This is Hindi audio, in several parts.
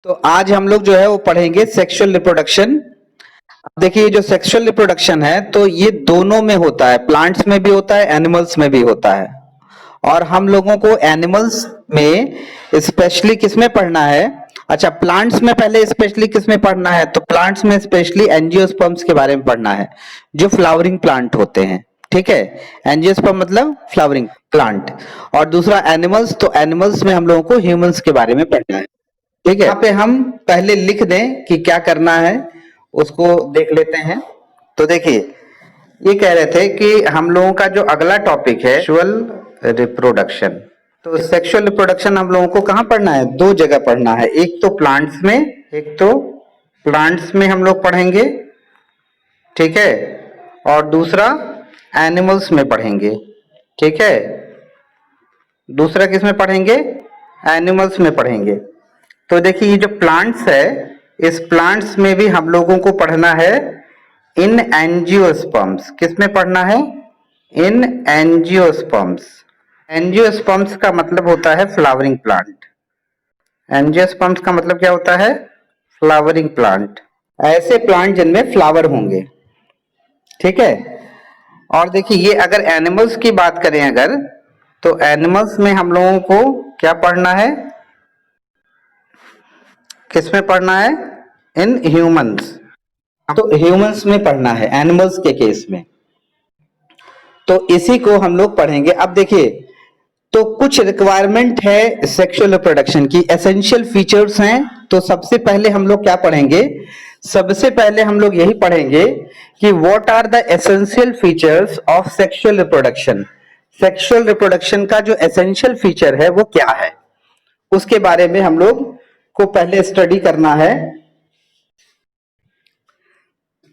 तो आज हम लोग जो है वो पढ़ेंगे सेक्सुअल रिप्रोडक्शन। अब देखिए, ये जो सेक्सुअल रिप्रोडक्शन है तो ये दोनों में होता है, प्लांट्स में भी होता है, एनिमल्स में भी होता है। और हम लोगों को एनिमल्स में स्पेशली किसमें पढ़ना है? अच्छा, प्लांट्स में पहले स्पेशली किसमें पढ़ना है? तो प्लांट्स में स्पेशली एंजियोस्पर्म्स के बारे में पढ़ना है, जो फ्लावरिंग प्लांट होते हैं। ठीक है, एंजियोस्पर्म मतलब फ्लावरिंग प्लांट। और दूसरा एनिमल्स, तो एनिमल्स में हम लोगों को ह्यूमंस के बारे में पढ़ना है। ठीक है, यहाँ पे हम पहले लिख दें कि क्या करना है, उसको देख लेते हैं। तो देखिए, ये कह रहे थे कि हम लोगों का जो अगला टॉपिक है सेक्सुअल रिप्रोडक्शन। तो सेक्सुअल रिप्रोडक्शन हम लोगों को कहाँ पढ़ना है? दो जगह पढ़ना है, एक तो प्लांट्स में, एक तो प्लांट्स में हम लोग पढ़ेंगे। ठीक है, और दूसरा एनिमल्स में पढ़ेंगे। ठीक है, दूसरा किस में पढ़ेंगे? एनिमल्स में पढ़ेंगे। तो देखिए, ये जो प्लांट्स है, इस प्लांट्स में भी हम लोगों को पढ़ना है इन एंजियोस्पर्म्स। किस में पढ़ना है? In angiosperms. एंजियोस्पर्म्स का मतलब होता है फ्लावरिंग प्लांट। एंजियोस्पर्म्स का मतलब क्या होता है? Flowering plant. ऐसे प्लांट जिनमें फ्लावर होंगे। ठीक है, और देखिए, ये अगर एनिमल्स की बात करें अगर, तो एनिमल्स में हम लोगों को क्या पढ़ना है? किस में पढ़ना है? In humans. तो ह्यूमंस में पढ़ना है, एनिमल्स के केस में। तो इसी को हम लोग पढ़ेंगे। अब देखिए, तो कुछ रिक्वायरमेंट है सेक्सुअल रिप्रोडक्शन की, एसेंशियल फीचर्स हैं। तो सबसे पहले हम लोग क्या पढ़ेंगे? सबसे पहले हम लोग यही पढ़ेंगे कि what are the essential features of sexual reproduction. Sexual reproduction का जो एसेंशियल फीचर है वो क्या है, उसके बारे में हम लोग को पहले स्टडी करना है।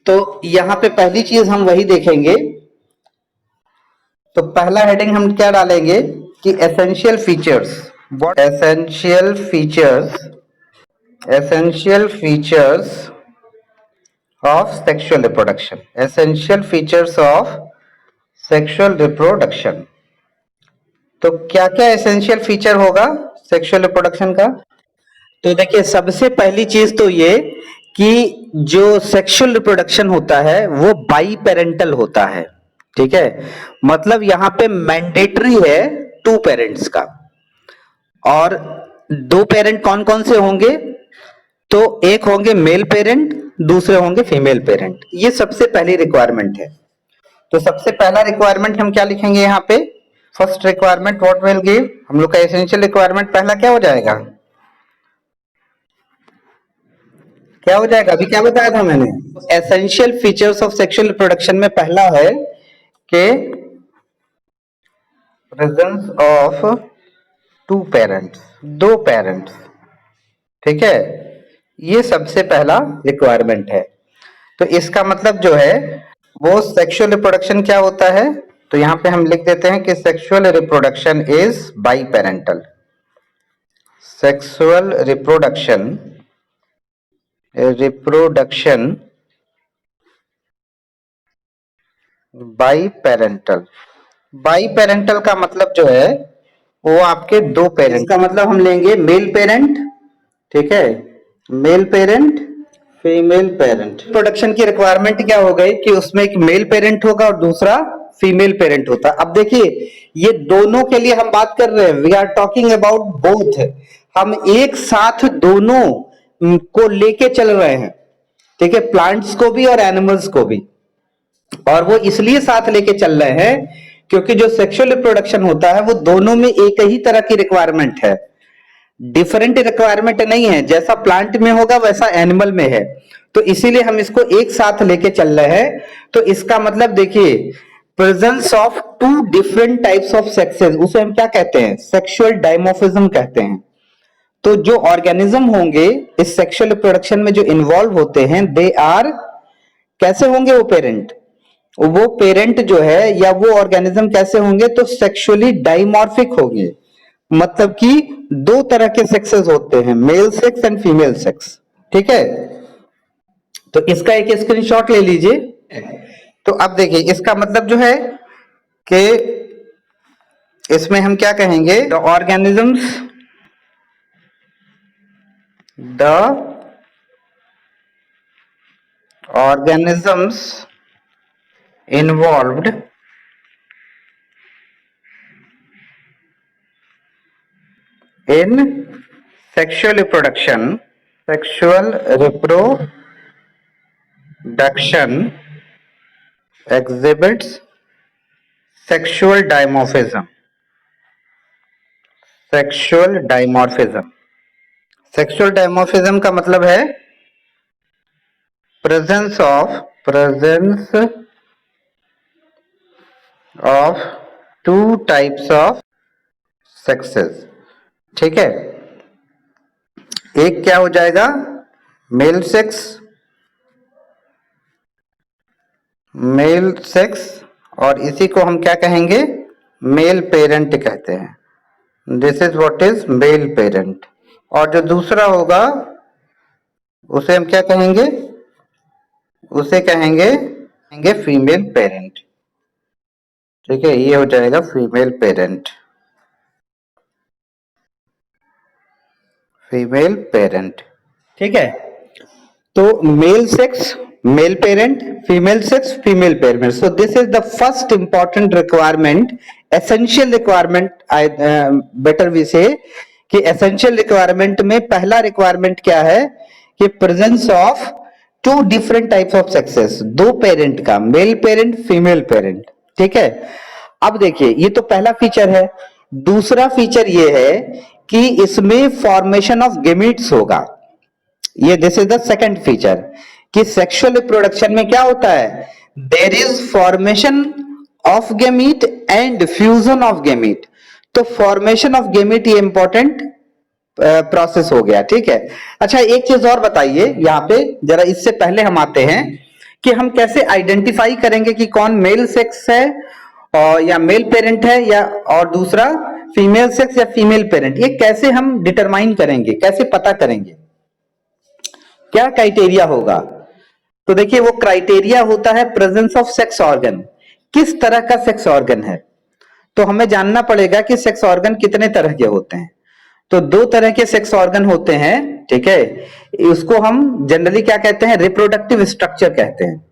तो यहां पे पहली चीज हम वही देखेंगे। तो पहला हेडिंग हम क्या डालेंगे कि essential features. What essential features of sexual reproduction. Essential features of sexual reproduction. तो क्या क्या एसेंशियल फीचर होगा सेक्सुअल रिप्रोडक्शन का? तो देखिए, सबसे पहली चीज तो ये कि जो सेक्सुअल रिप्रोडक्शन होता है वो बाई पेरेंटल होता है। ठीक है, मतलब यहां पे मैंडेटरी है टू पेरेंट्स का। और दो पेरेंट कौन कौन से होंगे? तो एक होंगे मेल पेरेंट, दूसरे होंगे फीमेल पेरेंट। ये सबसे पहली रिक्वायरमेंट है। तो सबसे पहला रिक्वायरमेंट हम क्या लिखेंगे यहाँ पे? First requirement what will give, हम लोग का एसेंशियल रिक्वायरमेंट पहला क्या हो जाएगा? क्या हो जाएगा? अभी क्या बताया था मैंने? Essential features of sexual reproduction में पहला है कि प्रेजेंस ऑफ टू पेरेंट्स, दो पेरेंट्स। ठीक है, ये सबसे पहला रिक्वायरमेंट है। तो इसका मतलब जो है वो सेक्सुअल रिप्रोडक्शन क्या होता है? तो यहां पे हम लिख देते हैं कि sexual reproduction is by parental. Sexual reproduction by parental. Biparental का मतलब जो है वो आपके दो पेरेंट का मतलब हम लेंगे मेल पेरेंट। ठीक है, mail parent, female parent. Production की रिक्वायरमेंट क्या हो गई कि उसमें एक मेल पेरेंट होगा और दूसरा फीमेल पेरेंट होता। अब देखिए, ये दोनों के लिए हम बात कर रहे हैं, we are talking about both. हम एक साथ दोनों को लेके चल रहे हैं। ठीक है, प्लांट्स को भी और एनिमल्स को भी। और वो इसलिए साथ लेके चल रहे हैं क्योंकि जो सेक्सुअल रिप्रोडक्शन होता है वो दोनों में एक ही तरह की रिक्वायरमेंट है, डिफरेंट रिक्वायरमेंट नहीं है। जैसा प्लांट में होगा वैसा एनिमल में है। तो इसीलिए हम इसको एक साथ लेके चल रहे हैं। तो इसका मतलब देखिए, presence of two different types of sexes, उसे हम क्या कहते हैं? सेक्सुअल डायमोर्फिज्म कहते हैं। तो जो ऑर्गेनिज्म होंगे इस सेक्सुअल रिप्रोडक्शन में जो इन्वॉल्व होते हैं, दे आर, कैसे होंगे वो पेरेंट जो है या वो ऑर्गेनिज्म कैसे होंगे? तो सेक्सुअली डाइमॉर्फिक होंगे। मतलब कि दो तरह के सेक्सेस होते हैं, male sex and female sex. ठीक है, तो इसका एक स्क्रीनशॉट ले लीजिए। तो अब देखिए, इसका मतलब जो है कि इसमें हम क्या कहेंगे? The organisms the organisms involved in sexual reproduction, sexual reproduction exhibits sexual dimorphism. Sexual dimorphism, sexual dimorphism का मतलब है presence of to types of sexes. ठीक है, एक क्या हो जाएगा मेल सेक्स, और इसी को हम क्या कहेंगे मेल पेरेंट कहते हैं। This is what is male parent. और जो दूसरा होगा उसे हम क्या कहेंगे, उसे कहेंगे फीमेल पेरेंट। ठीक है, ये हो जाएगा फीमेल पेरेंट, फीमेल पेरेंट। ठीक है, तो male sex male parent, female sex female parent. So this is the first important requirement, essential requirement, better we say कि एसेंशियल रिक्वायरमेंट में पहला रिक्वायरमेंट क्या है कि presence of two different types of sexes, दो पेरेंट का, मेल पेरेंट फीमेल पेरेंट। ठीक है, अब देखिए ये तो पहला फीचर है। दूसरा फीचर ये है कि इसमें फॉर्मेशन ऑफ गेमीट्स होगा। ये this is the second feature कि सेक्सुअल रिप्रोडक्शन में क्या होता है, there is formation of gamete and fusion of gamete. तो फॉर्मेशन ऑफ गेमीट ये इंपॉर्टेंट प्रोसेस हो गया। ठीक है, अच्छा एक चीज और बताइए यहाँ पे जरा, इससे पहले हम आते हैं कि हम कैसे आइडेंटिफाई करेंगे कि कौन मेल सेक्स है और या मेल पेरेंट है, या और दूसरा फीमेल सेक्स या फीमेल पेरेंट। ये कैसे हम डिटरमाइन करेंगे, कैसे पता करेंगे, क्या क्राइटेरिया होगा। तो देखिए वो क्राइटेरिया होता है प्रेजेंस ऑफ सेक्स ऑर्गन, किस तरह का सेक्स ऑर्गन है। तो हमें जानना पड़ेगा कि सेक्स ऑर्गन कितने तरह के होते हैं। तो दो तरह के सेक्स ऑर्गन होते हैं। ठीक है, उसको हम जनरली क्या कहते हैं, रिप्रोडक्टिव स्ट्रक्चर कहते हैं।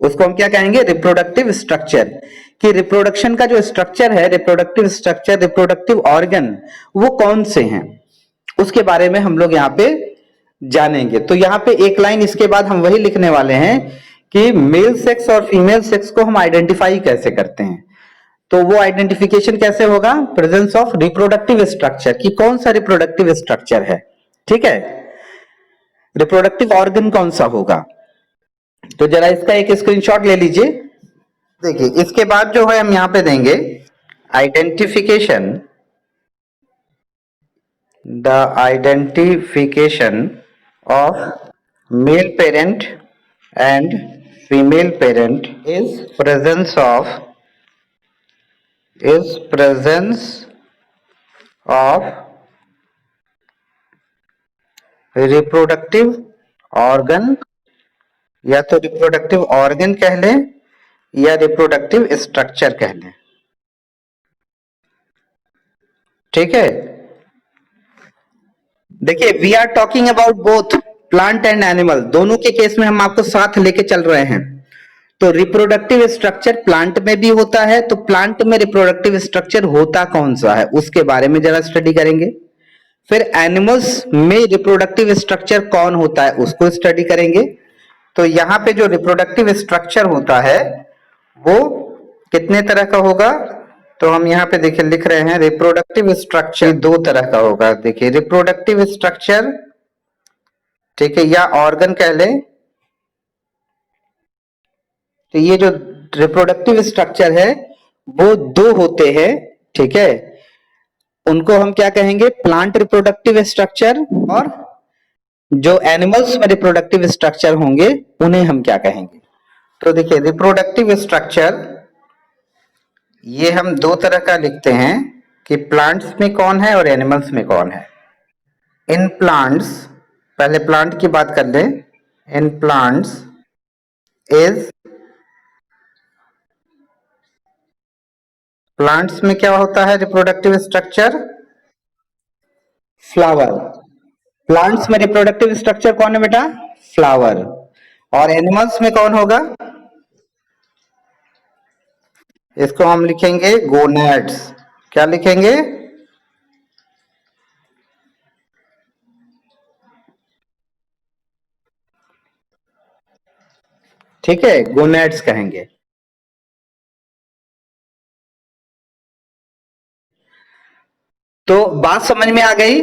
उसको हम क्या कहेंगे, रिप्रोडक्टिव स्ट्रक्चर। कि रिप्रोडक्शन का जो स्ट्रक्चर है, रिप्रोडक्टिव स्ट्रक्चर, रिप्रोडक्टिव ऑर्गन वो कौन से हैं, उसके बारे में हम लोग यहाँ पे जानेंगे। तो यहाँ पे एक लाइन इसके बाद हम वही लिखने वाले हैं कि मेल सेक्स और फीमेल सेक्स को हम आइडेंटिफाई कैसे करते हैं। तो वो आइडेंटिफिकेशन कैसे होगा, प्रेजेंस ऑफ रिप्रोडक्टिव स्ट्रक्चर, कि कौन सा रिप्रोडक्टिव स्ट्रक्चर है। ठीक है, रिप्रोडक्टिव ऑर्गन कौन सा होगा। तो जरा इसका एक स्क्रीनशॉट ले लीजिए। देखिए इसके बाद जो है हम यहाँ पे देंगे identification, the identification of male parent and female parent is presence of reproductive organ, या तो रिप्रोडक्टिव ऑर्गन कह लें या रिप्रोडक्टिव स्ट्रक्चर कह लें। ठीक है, देखिए we are talking about both plant and animal, दोनों के केस में हम आपको साथ लेके चल रहे हैं। तो रिप्रोडक्टिव स्ट्रक्चर प्लांट में भी होता है, तो प्लांट में रिप्रोडक्टिव स्ट्रक्चर होता कौन सा है उसके बारे में जरा स्टडी करेंगे। फिर एनिमल्स में रिप्रोडक्टिव स्ट्रक्चर कौन होता है उसको स्टडी करेंगे। तो यहाँ पे जो रिप्रोडक्टिव स्ट्रक्चर होता है वो कितने तरह का होगा, तो हम यहाँ पे देखिए लिख रहे हैं रिप्रोडक्टिव स्ट्रक्चर दो तरह का होगा। देखिए रिप्रोडक्टिव स्ट्रक्चर, ठीक है, या ऑर्गन कह लें। तो ये जो रिप्रोडक्टिव स्ट्रक्चर है वो दो होते हैं। ठीक है, उनको हम क्या कहेंगे, प्लांट रिप्रोडक्टिव स्ट्रक्चर, और जो एनिमल्स में रिप्रोडक्टिव स्ट्रक्चर होंगे उन्हें हम क्या कहेंगे। तो देखिए रिप्रोडक्टिव स्ट्रक्चर ये हम दो तरह का लिखते हैं कि प्लांट्स में कौन है और एनिमल्स में कौन है। इन प्लांट्स, पहले प्लांट की बात कर लें, इन प्लांट्स इज, प्लांट्स में क्या होता है रिप्रोडक्टिव स्ट्रक्चर, फ्लावर। प्लांट्स में रिप्रोडक्टिव स्ट्रक्चर कौन है बेटा? फ्लावर। और एनिमल्स में कौन होगा? इसको हम लिखेंगे गोनेड्स। क्या लिखेंगे? ठीक है, गोनेड्स कहेंगे। तो बात समझ में आ गई।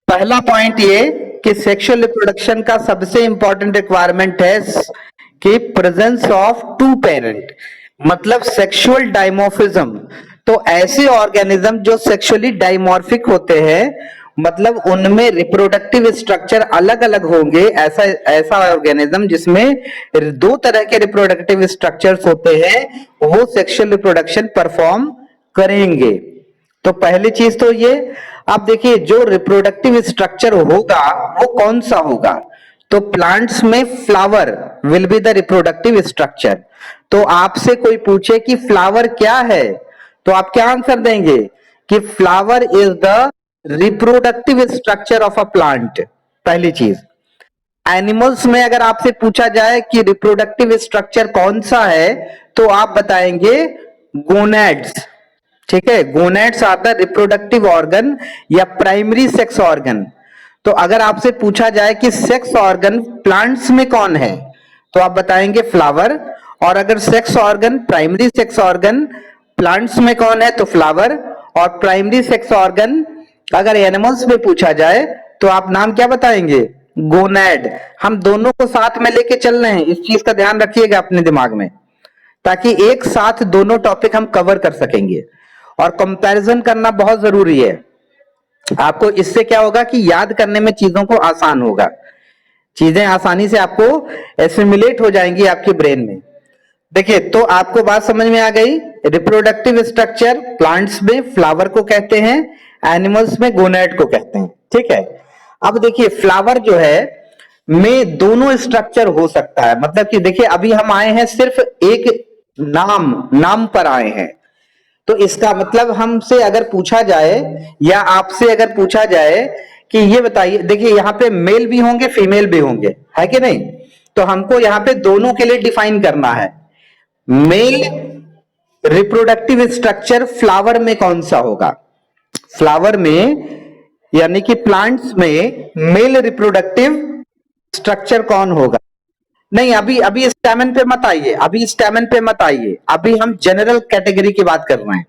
पहला पॉइंट ये कि सेक्सुअल रिप्रोडक्शन का सबसे इंपॉर्टेंट रिक्वायरमेंट है कि प्रेजेंस ऑफ टू पेरेंट, मतलब सेक्सुअल डाइमॉर्फिज्म। तो ऐसे ऑर्गेनिज्म जो सेक्सुअली डाइमॉर्फिक होते हैं, मतलब उनमें रिप्रोडक्टिव स्ट्रक्चर अलग अलग होंगे, ऐसा ऐसा ऑर्गेनिज्म जिसमें दो तरह के रिप्रोडक्टिव स्ट्रक्चर्स होते हैं, वो सेक्सुअल रिप्रोडक्शन परफॉर्म करेंगे। तो पहली चीज तो ये। आप देखिए जो रिप्रोडक्टिव स्ट्रक्चर होगा वो कौन सा होगा? तो प्लांट्स में flower will be the reproductive structure. तो आपसे कोई पूछे कि फ्लावर क्या है, तो आप क्या आंसर देंगे? कि flower is the reproductive structure of a plant. पहली चीज। एनिमल्स में अगर आपसे पूछा जाए कि रिप्रोडक्टिव स्ट्रक्चर कौन सा है, तो आप बताएंगे गोनेड्स। ठीक है, gonads are the reproductive organ या प्राइमरी सेक्स ऑर्गन। तो अगर आपसे पूछा जाए कि सेक्स ऑर्गन प्लांट्स में कौन है, तो आप बताएंगे फ्लावर। और अगर sex organ, primary sex organ plants में कौन है, तो फ्लावर। और प्राइमरी सेक्स ऑर्गन अगर एनिमल्स में पूछा जाए तो आप नाम क्या बताएंगे? गोनैड। हम दोनों को साथ में लेके चल रहे हैं, इस चीज का ध्यान रखिएगा अपने दिमाग में, ताकि एक साथ दोनों टॉपिक हम कवर कर सकेंगे। और कंपैरिजन करना बहुत जरूरी है। आपको इससे क्या होगा कि याद करने में चीजों को आसान होगा, चीजें आसानी से आपको एसिमिलेट हो जाएंगी आपके ब्रेन में। देखिए, तो आपको बात समझ में आ गई। रिप्रोडक्टिव स्ट्रक्चर प्लांट्स में फ्लावर को कहते हैं, एनिमल्स में गोनेड को कहते हैं। ठीक है। अब देखिए फ्लावर जो है में दोनों स्ट्रक्चर हो सकता है, मतलब कि देखिए अभी हम आए हैं सिर्फ एक नाम नाम पर आए हैं। तो इसका मतलब हमसे अगर पूछा जाए या आपसे अगर पूछा जाए कि ये बताइए, देखिए यहां पे मेल भी होंगे फीमेल भी होंगे, है कि नहीं? तो हमको यहां पे दोनों के लिए डिफाइन करना है। मेल रिप्रोडक्टिव स्ट्रक्चर फ्लावर में कौन सा होगा? फ्लावर में यानी कि प्लांट्स में मेल रिप्रोडक्टिव स्ट्रक्चर कौन होगा? नहीं, अभी अभी स्टैमेन पे मत आइए, अभी स्टैमेन पे मत आइए, अभी हम जनरल कैटेगरी की बात कर रहे हैं।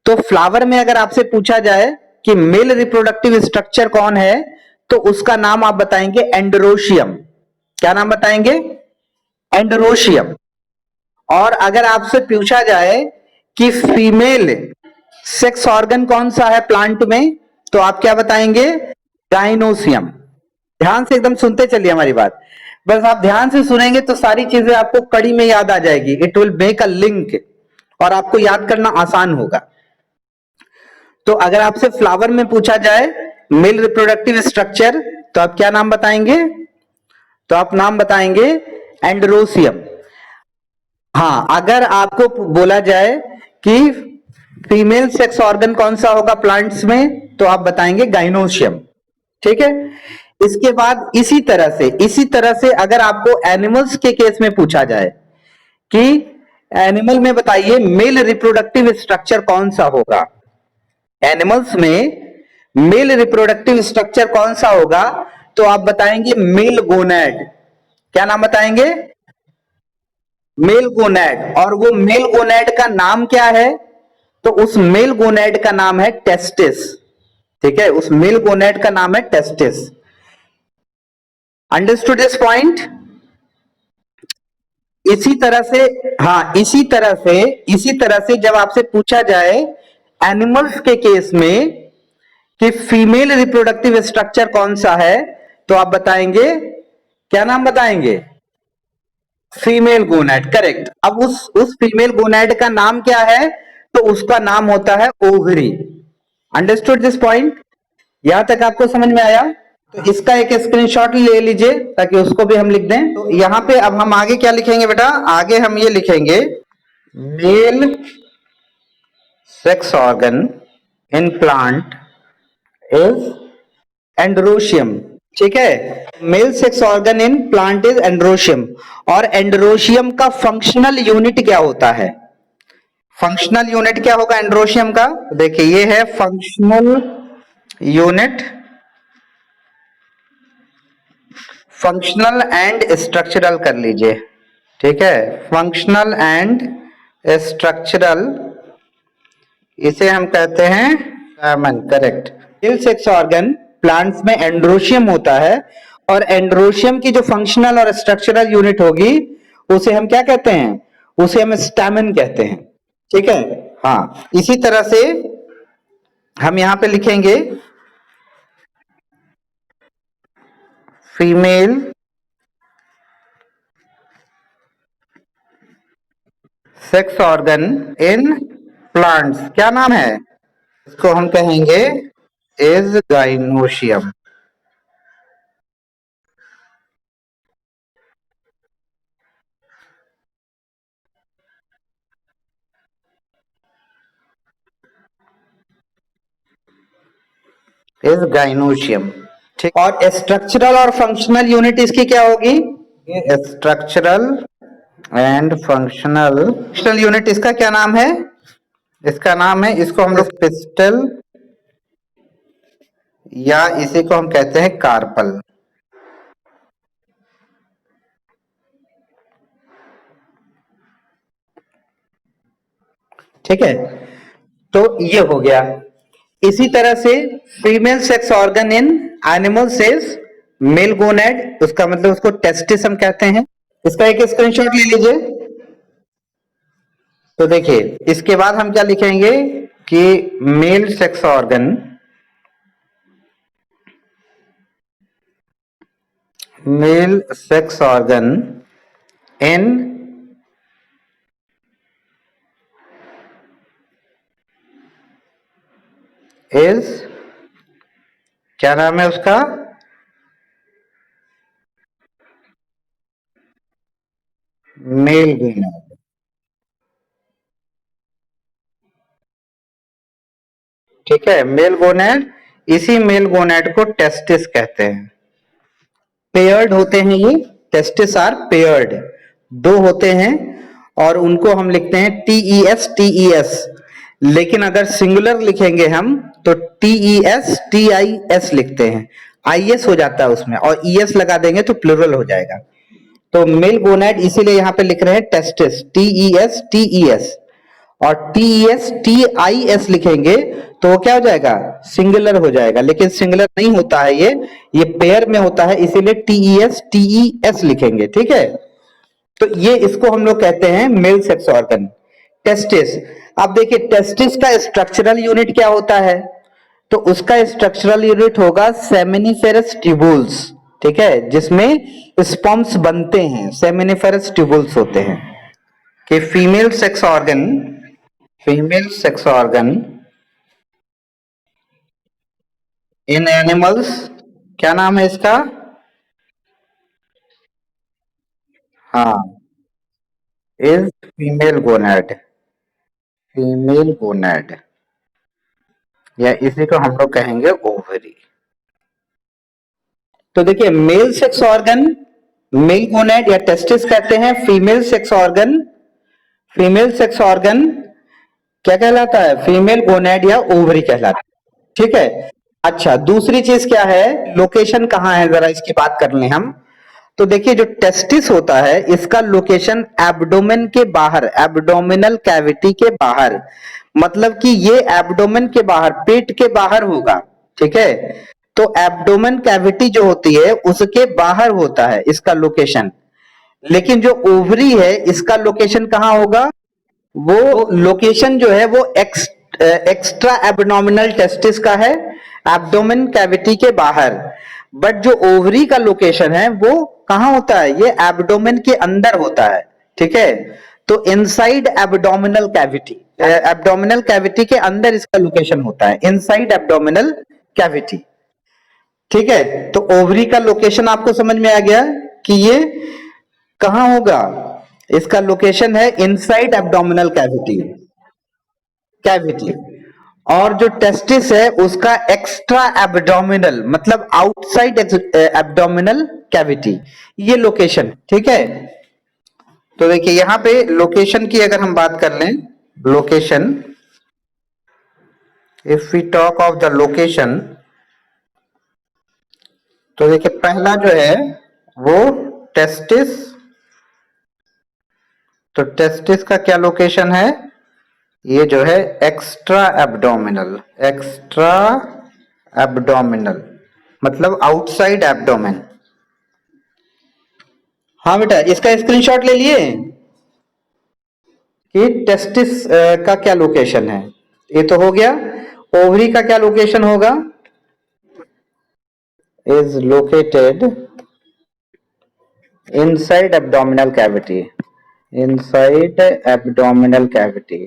तो फ्लावर में अगर आपसे पूछा जाए कि मेल रिप्रोडक्टिव स्ट्रक्चर कौन है, तो उसका नाम आप बताएंगे एंडरोशियम। क्या नाम बताएंगे? एंडरोशियम। और अगर आपसे पूछा जाए कि फीमेल सेक्स ऑर्गन कौन सा है प्लांट में, तो आप क्या बताएंगे? गाइनोसियम। ध्यान से एकदम सुनते चलिए हमारी बात। बस आप ध्यान से सुनेंगे तो सारी चीजें आपको कड़ी में याद आ जाएगी, it will make a link, और आपको याद करना आसान होगा। तो अगर आपसे फ्लावर में पूछा जाए मेल रिप्रोडक्टिव स्ट्रक्चर, तो आप क्या नाम बताएंगे? तो आप नाम बताएंगे एंडरोसियम। हाँ, अगर आपको बोला जाए कि फीमेल सेक्स ऑर्गन कौन सा होगा प्लांट्स में, तो आप बताएंगे गाइनोशियम। ठीक है। इसके बाद इसी तरह से अगर आपको एनिमल्स के केस में पूछा जाए कि एनिमल में बताइए मेल रिप्रोडक्टिव स्ट्रक्चर कौन सा होगा, एनिमल्स में मेल रिप्रोडक्टिव स्ट्रक्चर कौन सा होगा, तो आप बताएंगे मेल गोनैड। क्या नाम बताएंगे? Male gonad. और वो मेल गोनैड का नाम क्या है? तो उस मेल गोनैड का नाम है टेस्टिस। ठीक है, उस मेल गोनैड का नाम है टेस्टिस। Understood this point? इसी तरह से, हाँ, इसी तरह से जब आपसे पूछा जाए एनिमल्स के केस में कि फीमेल रिप्रोडक्टिव स्ट्रक्चर कौन सा है, तो आप बताएंगे, क्या नाम बताएंगे? Female gonad. करेक्ट। अब उस फीमेल गोनैड का नाम क्या है? तो उसका नाम होता है ओवरी। Understood this point? यहां तक आपको समझ में आया? तो इसका एक स्क्रीनशॉट ले लीजिए ताकि उसको भी हम लिख दें। तो यहां पे अब हम आगे क्या लिखेंगे बेटा? आगे हम ये लिखेंगे mail sex organ in plant is androecium. ठीक है। Mail sex organ in plant is androecium, और एंड्रोशियम का फंक्शनल यूनिट क्या होता है? फंक्शनल यूनिट क्या होगा एंड्रोशियम का? देखिए ये है functional unit, functional and structural कर लीजिए, ठीक है, फंक्शनल एंड स्ट्रक्चरल, इसे हम कहते हैं सामन, correct. Male sex organ plants में एंड्रोशियम होता है, और एंड्रोशियम की जो फंक्शनल और स्ट्रक्चरल यूनिट होगी उसे हम क्या कहते हैं? उसे हम स्टैमेन कहते हैं, ठीक है। हाँ, इसी तरह से हम यहां पे लिखेंगे female sex organ in plants, क्या नाम है इसको? हम कहेंगे इज गाइनोशियम। इज गाइनोशियम, ठीक। और स्ट्रक्चरल और फंक्शनल यूनिट इसकी क्या होगी? स्ट्रक्चरल एंड फंक्शनल यूनिट इसका क्या नाम है? इसका नाम है, इसको हम लोग पिस्टल या इसी को हम कहते हैं कार्पल, ठीक है। तो ये हो गया। इसी तरह से female sex organ in animals male gonad, उसका मतलब उसको टेस्टिस हम कहते हैं। इसका एक स्क्रीनशॉट ले लीजिए। तो देखिए इसके बाद हम क्या लिखेंगे कि mail sex organ, mail sex organ in is, क्या नाम है उसका? मेल गोनेड, ठीक है, मेल गोनेड। इसी मेल गोनेड को टेस्टिस कहते हैं। पेयर्ड होते हैं ये, टेस्टिस आर पेयर्ड, दो होते हैं, और उनको हम लिखते हैं टीईएस। लेकिन अगर सिंगुलर लिखेंगे हम तो टीईएस लिखते हैं, आईएस हो जाता है उसमें, और ईएस लगा देंगे तो प्लुरल हो जाएगा। तो मेल गोनेड इसीलिए यहां पे लिख रहे हैं टेस्टिस, टीईएस, और टीआईएस लिखेंगे तो वो क्या हो जाएगा? सिंगुलर हो जाएगा, लेकिन सिंगुलर नहीं होता है, ये पेयर में होता है, इसीलिए टीईएस लिखेंगे, ठीक है। तो ये इसको हम लोग कहते हैं मेल सेक्स ऑर्गन, टेस्टिस। अब देखिए टेस्टिस का स्ट्रक्चरल यूनिट क्या होता है? तो उसका स्ट्रक्चरल यूनिट होगा सेमिनिफेरस ट्यूबुल्स, ठीक है, जिसमें स्पर्म्स बनते हैं, सेमिनिफेरस ट्यूबुल्स होते हैं। कि फीमेल सेक्स ऑर्गन इन एनिमल्स, क्या नाम है इसका? हाँ, is female gonad, female gonad, या इसी को हम लोग कहेंगे ओवरी। तो देखिए mail sex organ male gonad या टेस्टिस कहते हैं, female sex organ, female sex organ क्या कहलाता है? फीमेल गोनेड या ओवरी कहलाता है, ठीक है। अच्छा, दूसरी चीज क्या है, लोकेशन कहाँ है, जरा इसकी बात कर लें हम। तो देखिए जो टेस्टिस होता है इसका लोकेशन एब्डोमेन के बाहर, एब्डोमिनल कैविटी के बाहर, मतलब कि ये एब्डोमेन के बाहर, पेट के बाहर होगा, ठीक है। तो एब्डोमेन कैविटी जो होती है उसके बाहर होता है इसका लोकेशन। लेकिन जो ओवरी है इसका लोकेशन कहाँ होगा? वो लोकेशन जो है वो एक्स्ट्रा एब्डोमिनल टेस्टिस का है, एब्डोमेन कैविटी के बाहर। बट जो ओवरी का लोकेशन है वो कहां होता है? ये एब्डोमेन के अंदर होता है, ठीक है। तो inside abdominal cavity, abdominal cavity के अंदर इसका लोकेशन होता है, इनसाइड एब्डोमिनल कैविटी, ठीक है। तो ओवरी का लोकेशन आपको समझ में आ गया कि ये कहां होगा? इसका लोकेशन है इनसाइड एब्डोमिनल कैविटी, कैविटी। और जो टेस्टिस है उसका एक्स्ट्रा एब्डोमिनल मतलब आउटसाइड एब्डोमिनल कैविटी, ये लोकेशन, ठीक है। तो देखिए यहां पे लोकेशन की अगर हम बात कर लें, location, if we talk of the location, तो देखिए पहला जो है वो टेस्टिस, तो टेस्टिस का क्या लोकेशन है, ये जो है एक्स्ट्रा एब्डोमिनल, एक्स्ट्रा एब्डोमिनल मतलब आउटसाइड एब्डोमेन। हाँ बेटा, इसका स्क्रीनशॉट ले लिए कि टेस्टिस का क्या लोकेशन है, ये तो हो गया। ओवरी का क्या लोकेशन होगा, is located inside abdominal cavity, inside abdominal cavity,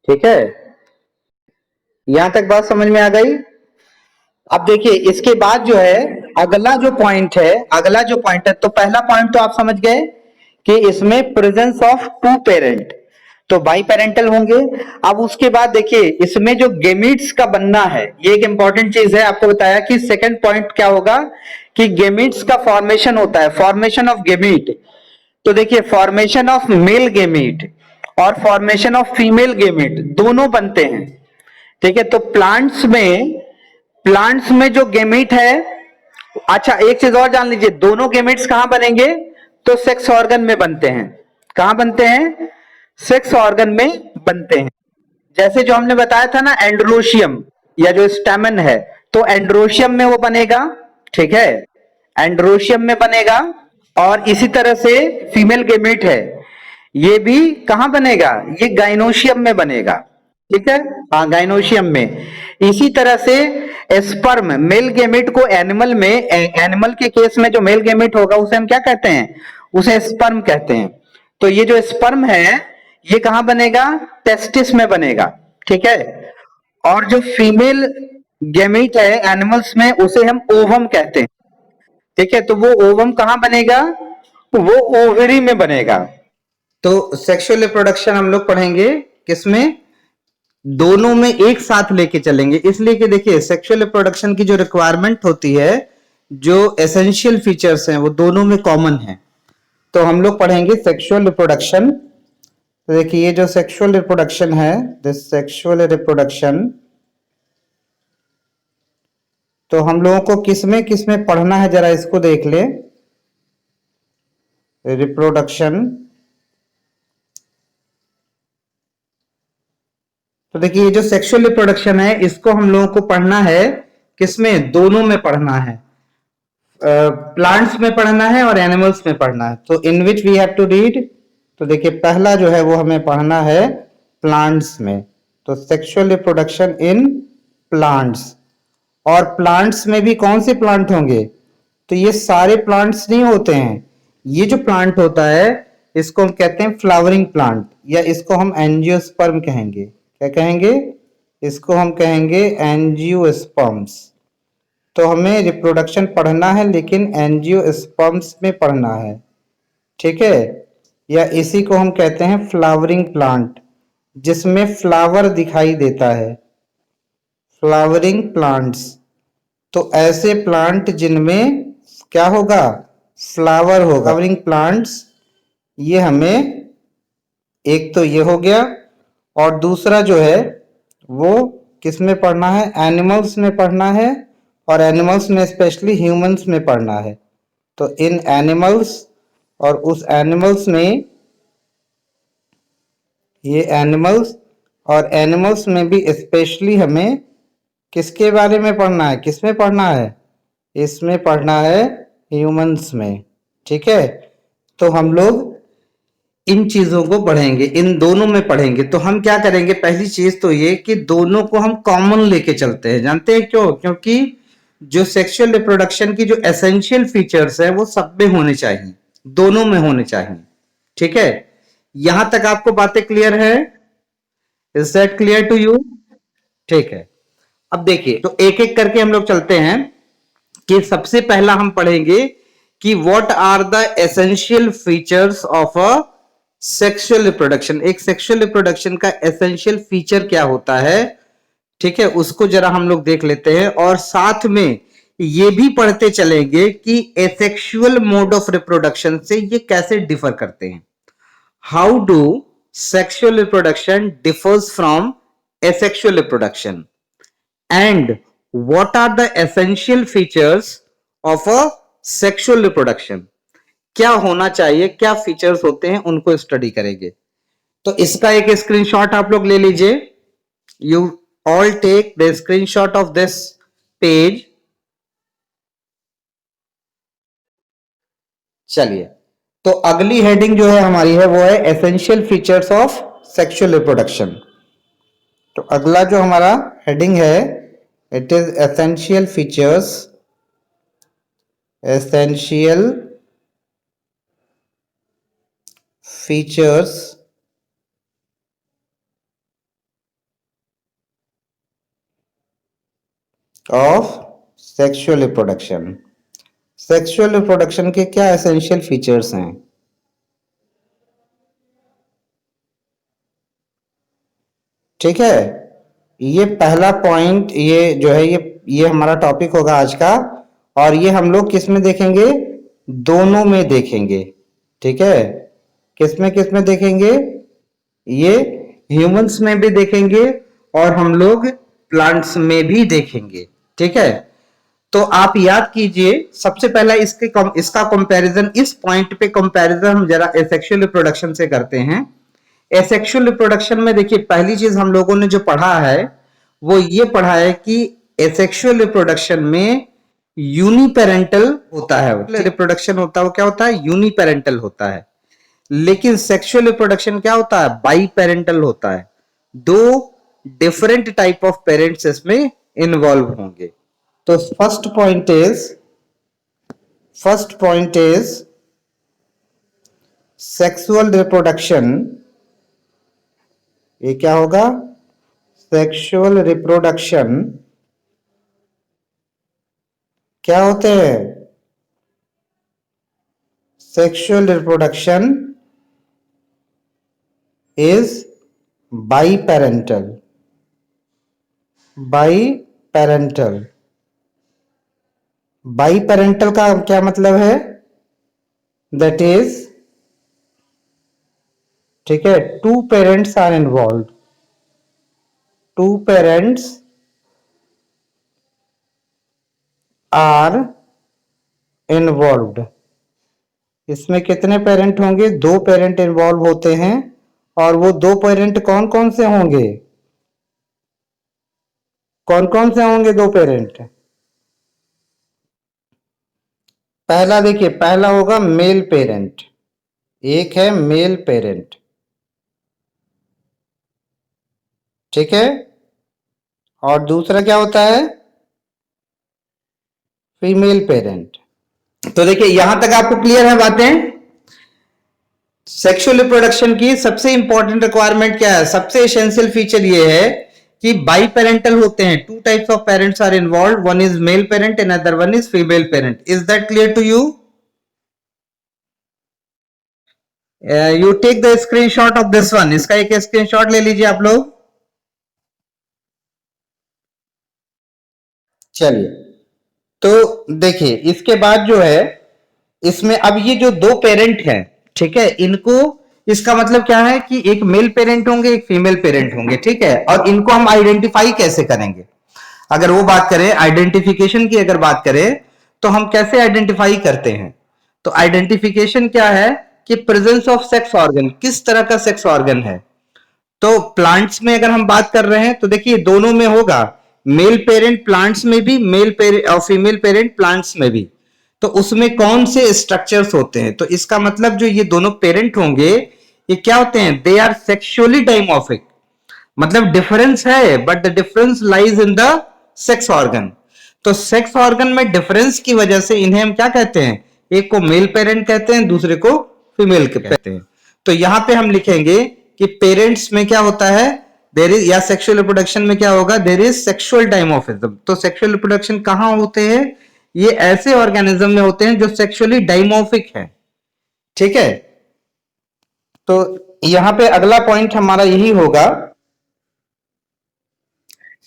ठीक है। यहां तक बात समझ में आ गई। अब देखिए इसके बाद जो है अगला जो पॉइंट है, अगला जो पॉइंट है, तो पहला पॉइंट तो आप समझ गए कि इसमें प्रेजेंस ऑफ टू पेरेंट, तो बाई पेरेंटल होंगे। अब उसके बाद देखिए इसमें जो गेमीट्स का बनना है, ये एक इंपॉर्टेंट चीज है। आपको बताया कि सेकंड पॉइंट क्या होगा कि गेमीट्स का फॉर्मेशन होता है, फॉर्मेशन ऑफ गेमीट। तो देखिए फॉर्मेशन ऑफ मेल गेमीट और फॉर्मेशन ऑफ फीमेल गेमीट दोनों बनते हैं, ठीक है। तो प्लांट्स में जो गेमीट है, अच्छा एक चीज और जान लीजिए, दोनों गेमेट्स कहां बनेंगे, तो सेक्स ऑर्गन में बनते हैं। कहां बनते हैं, सेक्स ऑर्गन में बनते हैं। जैसे जो हमने बताया था ना एंड्रोशियम या जो स्टेमन है, तो एंड्रोशियम में वो बनेगा, ठीक है, एंड्रोशियम में बनेगा। और इसी तरह से फीमेल गेमेट है, ये भी कहां बनेगा, ये गाइनोशियम में बनेगा, ठीक है, हाँ गाइनोशियम में। इसी तरह से स्पर्म, मेल गेमेट को एनिमल में, एनिमल के केस में जो मेल गेमेट होगा उसे हम क्या कहते हैं, उसे स्पर्म कहते हैं। तो ये जो स्पर्म है ये कहां बनेगा, टेस्टिस में बनेगा, ठीक है। और जो फीमेल गेमेट है एनिमल्स में उसे हम ओवम कहते हैं, ठीक है। तो वो ओवम कहां बनेगा, वो ओवरी में बनेगा। तो सेक्सुअल रिप्रोडक्शन हम लोग पढ़ेंगे किसमें, दोनों में एक साथ लेके चलेंगे, इसलिए कि देखिए सेक्सुअल रिप्रोडक्शन की जो रिक्वायरमेंट होती है, जो एसेंशियल फीचर्स हैं वो दोनों में कॉमन है। तो हम लोग पढ़ेंगे सेक्सुअल रिप्रोडक्शन। तो देखिए ये जो सेक्सुअल रिप्रोडक्शन है, दिस सेक्सुअल रिप्रोडक्शन, तो हम लोगों को किसमें किसमें पढ़ना है जरा इसको देख ले। रिप्रोडक्शन, तो देखिए ये जो सेक्सुअल रिप्रोडक्शन है इसको हम लोगों को पढ़ना है किसमें, दोनों में पढ़ना है, प्लांट्स में पढ़ना है और एनिमल्स में पढ़ना है। तो in which we have to read, तो देखिए पहला जो है वो हमें पढ़ना है प्लांट्स में। तो सेक्सुअल रिप्रोडक्शन इन प्लांट्स, और प्लांट्स में भी कौन से प्लांट होंगे, तो ये सारे प्लांट्स नहीं होते हैं। ये जो प्लांट होता है इसको हम कहते हैं फ्लावरिंग प्लांट, या इसको हम एंजियोस्पर्म कहेंगे। क्या कहेंगे, इसको हम कहेंगे एंजियोस्पर्म्स। तो हमें रिप्रोडक्शन पढ़ना है लेकिन एंजियोस्पर्म्स में पढ़ना है, ठीक है। या इसी को हम कहते हैं फ्लावरिंग प्लांट, जिसमें फ्लावर दिखाई देता है, फ्लावरिंग प्लांट्स। तो ऐसे प्लांट जिनमें क्या होगा, फ्लावर होगा, फ्लावरिंग प्लांट्स। ये हमें, एक तो ये हो गया, और दूसरा जो है वो किस में पढ़ना है, एनिमल्स में पढ़ना है, और एनिमल्स में स्पेशली ह्यूमंस में पढ़ना है। तो इन एनिमल्स, और उस एनिमल्स में, ये एनिमल्स, और एनिमल्स में भी स्पेशली हमें किसके बारे में पढ़ना है, किसमें पढ़ना है, इसमें पढ़ना है ह्यूमंस में, ठीक है। तो हम लोग इन चीजों को पढ़ेंगे, इन दोनों में पढ़ेंगे। तो हम क्या करेंगे, पहली चीज तो ये कि दोनों को हम कॉमन लेके चलते हैं। जानते हैं क्यों, क्योंकि जो सेक्सुअल रिप्रोडक्शन की जो एसेंशियल फीचर्स है वो सब में होने चाहिए, दोनों में होने चाहिए, ठीक है। यहां तक आपको बातें क्लियर है, is that clear to you, ठीक है। अब देखिए तो एक एक करके हम लोग चलते हैं कि सबसे पहला हम पढ़ेंगे कि what are the essential features of a sexual reproduction. एक सेक्सुअल रिप्रोडक्शन का एसेंशियल फीचर क्या होता है, ठीक है, उसको जरा हम लोग देख लेते हैं। और साथ में ये भी पढ़ते चलेंगे कि एसेक्सुअल मोड ऑफ रिप्रोडक्शन से ये कैसे डिफर करते हैं। How do sexual reproduction differs from asexual reproduction and what are the essential features of a sexual reproduction. क्या होना चाहिए, क्या फीचर्स होते हैं, उनको स्टडी करेंगे। तो इसका एक स्क्रीनशॉट आप लोग ले लीजिए। You all take the screenshot of this page. चलिए, तो अगली हेडिंग जो है हमारी है वो है essential features of sexual reproduction. तो अगला जो हमारा हेडिंग है it is essential features, essential features of sexual reproduction. Sexual reproduction के क्या एसेंशियल फीचर्स हैं। ठीक है, ये पहला पॉइंट, ये जो है ये हमारा टॉपिक होगा आज का। और ये हम लोग किस में देखेंगे, दोनों में देखेंगे। ठीक है, किस में देखेंगे, ये ह्यूमंस में भी देखेंगे और हम लोग प्लांट्स में भी देखेंगे। ठीक है, तो आप याद कीजिए, सबसे पहला इसका कंपैरिजन, इस पॉइंट पे कंपैरिजन हम जरा एसेक्सुअल रिप्रोडक्शन से करते हैं। एसेक्सुअल रिप्रोडक्शन में देखिए, पहली चीज हम लोगों ने जो पढ़ा है वो ये पढ़ा है कि एसेक्सुअल रिप्रोडक्शन में यूनिपेरेंटल होता है। रिप्रोडक्शन होता है वो क्या होता है, यूनिपेरेंटल होता है। लेकिन सेक्सुअल रिप्रोडक्शन क्या होता है, बाई पेरेंटल होता है। दो डिफरेंट टाइप ऑफ पेरेंट्स इसमें इन्वॉल्व होंगे। तो first point is sexual reproduction. ये क्या होगा, सेक्सुअल रिप्रोडक्शन क्या होते हैं, sexual reproduction is biparental. Biparental का क्या मतलब है, दैट इज, ठीक है, two parents are involve. Two parents are involved. इसमें कितने पेरेंट होंगे, दो पेरेंट इन्वॉल्व होते हैं। और वो दो पेरेंट कौन कौन से होंगे, कौन कौन से होंगे दो पेरेंट। पहला देखिए, पहला होगा मेल पेरेंट, एक है मेल पेरेंट। ठीक है, और दूसरा क्या होता है, फीमेल पेरेंट। तो देखिए, यहां तक आपको क्लियर है बातें। सेक्सुअल रिप्रोडक्शन की सबसे इंपॉर्टेंट रिक्वायरमेंट क्या है, सबसे एसेंशियल फीचर ये है कि बाई पेरेंटल होते हैं। Two types of parents are involve, one is male parent and other one is female parent. Is that clear to you? You take the screenshot of this one. इसका एक स्क्रीनशॉट ले लीजिए आप लोग। चलिए, तो देखिए, इसके बाद जो है इसमें अब ये जो दो पेरेंट हैं, ठीक है, इनको, इसका मतलब क्या है कि एक मेल पेरेंट होंगे, एक फीमेल पेरेंट होंगे। ठीक है, और इनको हम आइडेंटिफाई कैसे करेंगे, अगर वो बात करें आइडेंटिफिकेशन की, अगर बात करें तो हम कैसे आइडेंटिफाई करते हैं। तो आइडेंटिफिकेशन क्या है कि प्रेजेंस ऑफ सेक्स ऑर्गन, किस तरह का सेक्स ऑर्गन है। तो प्लांट्स में अगर हम बात कर रहे हैं तो देखिए दोनों में होगा, मेल पेरेंट प्लांट्स में भी, मेल पेरेंट और फीमेल पेरेंट प्लांट्स में भी। तो उसमें कौन से स्ट्रक्चर्स होते हैं, तो इसका मतलब जो ये दोनों पेरेंट होंगे ये क्या होते हैं, दे आर सेक्सुअली डाइमॉर्फिक। मतलब डिफरेंस है, but the difference lies in the sex organ. तो सेक्स ऑर्गन में डिफरेंस की वजह से इन्हें हम क्या कहते हैं, एक को मेल पेरेंट कहते हैं, दूसरे को फीमेल कहते हैं। तो यहां पे हम लिखेंगे कि पेरेंट्स में क्या होता है, देर इज, या सेक्सुअल रिप्रोडक्शन में क्या होगा, देर इज सेक्सुअल डाइमॉर्फिज्म। तो सेक्सुअल रिप्रोडक्शन कहां होते हैं, ये ऐसे ऑर्गेनिज्म में होते हैं जो सेक्सुअली डाइमॉर्फिक है। ठीक है, तो यहां पे अगला पॉइंट हमारा यही होगा,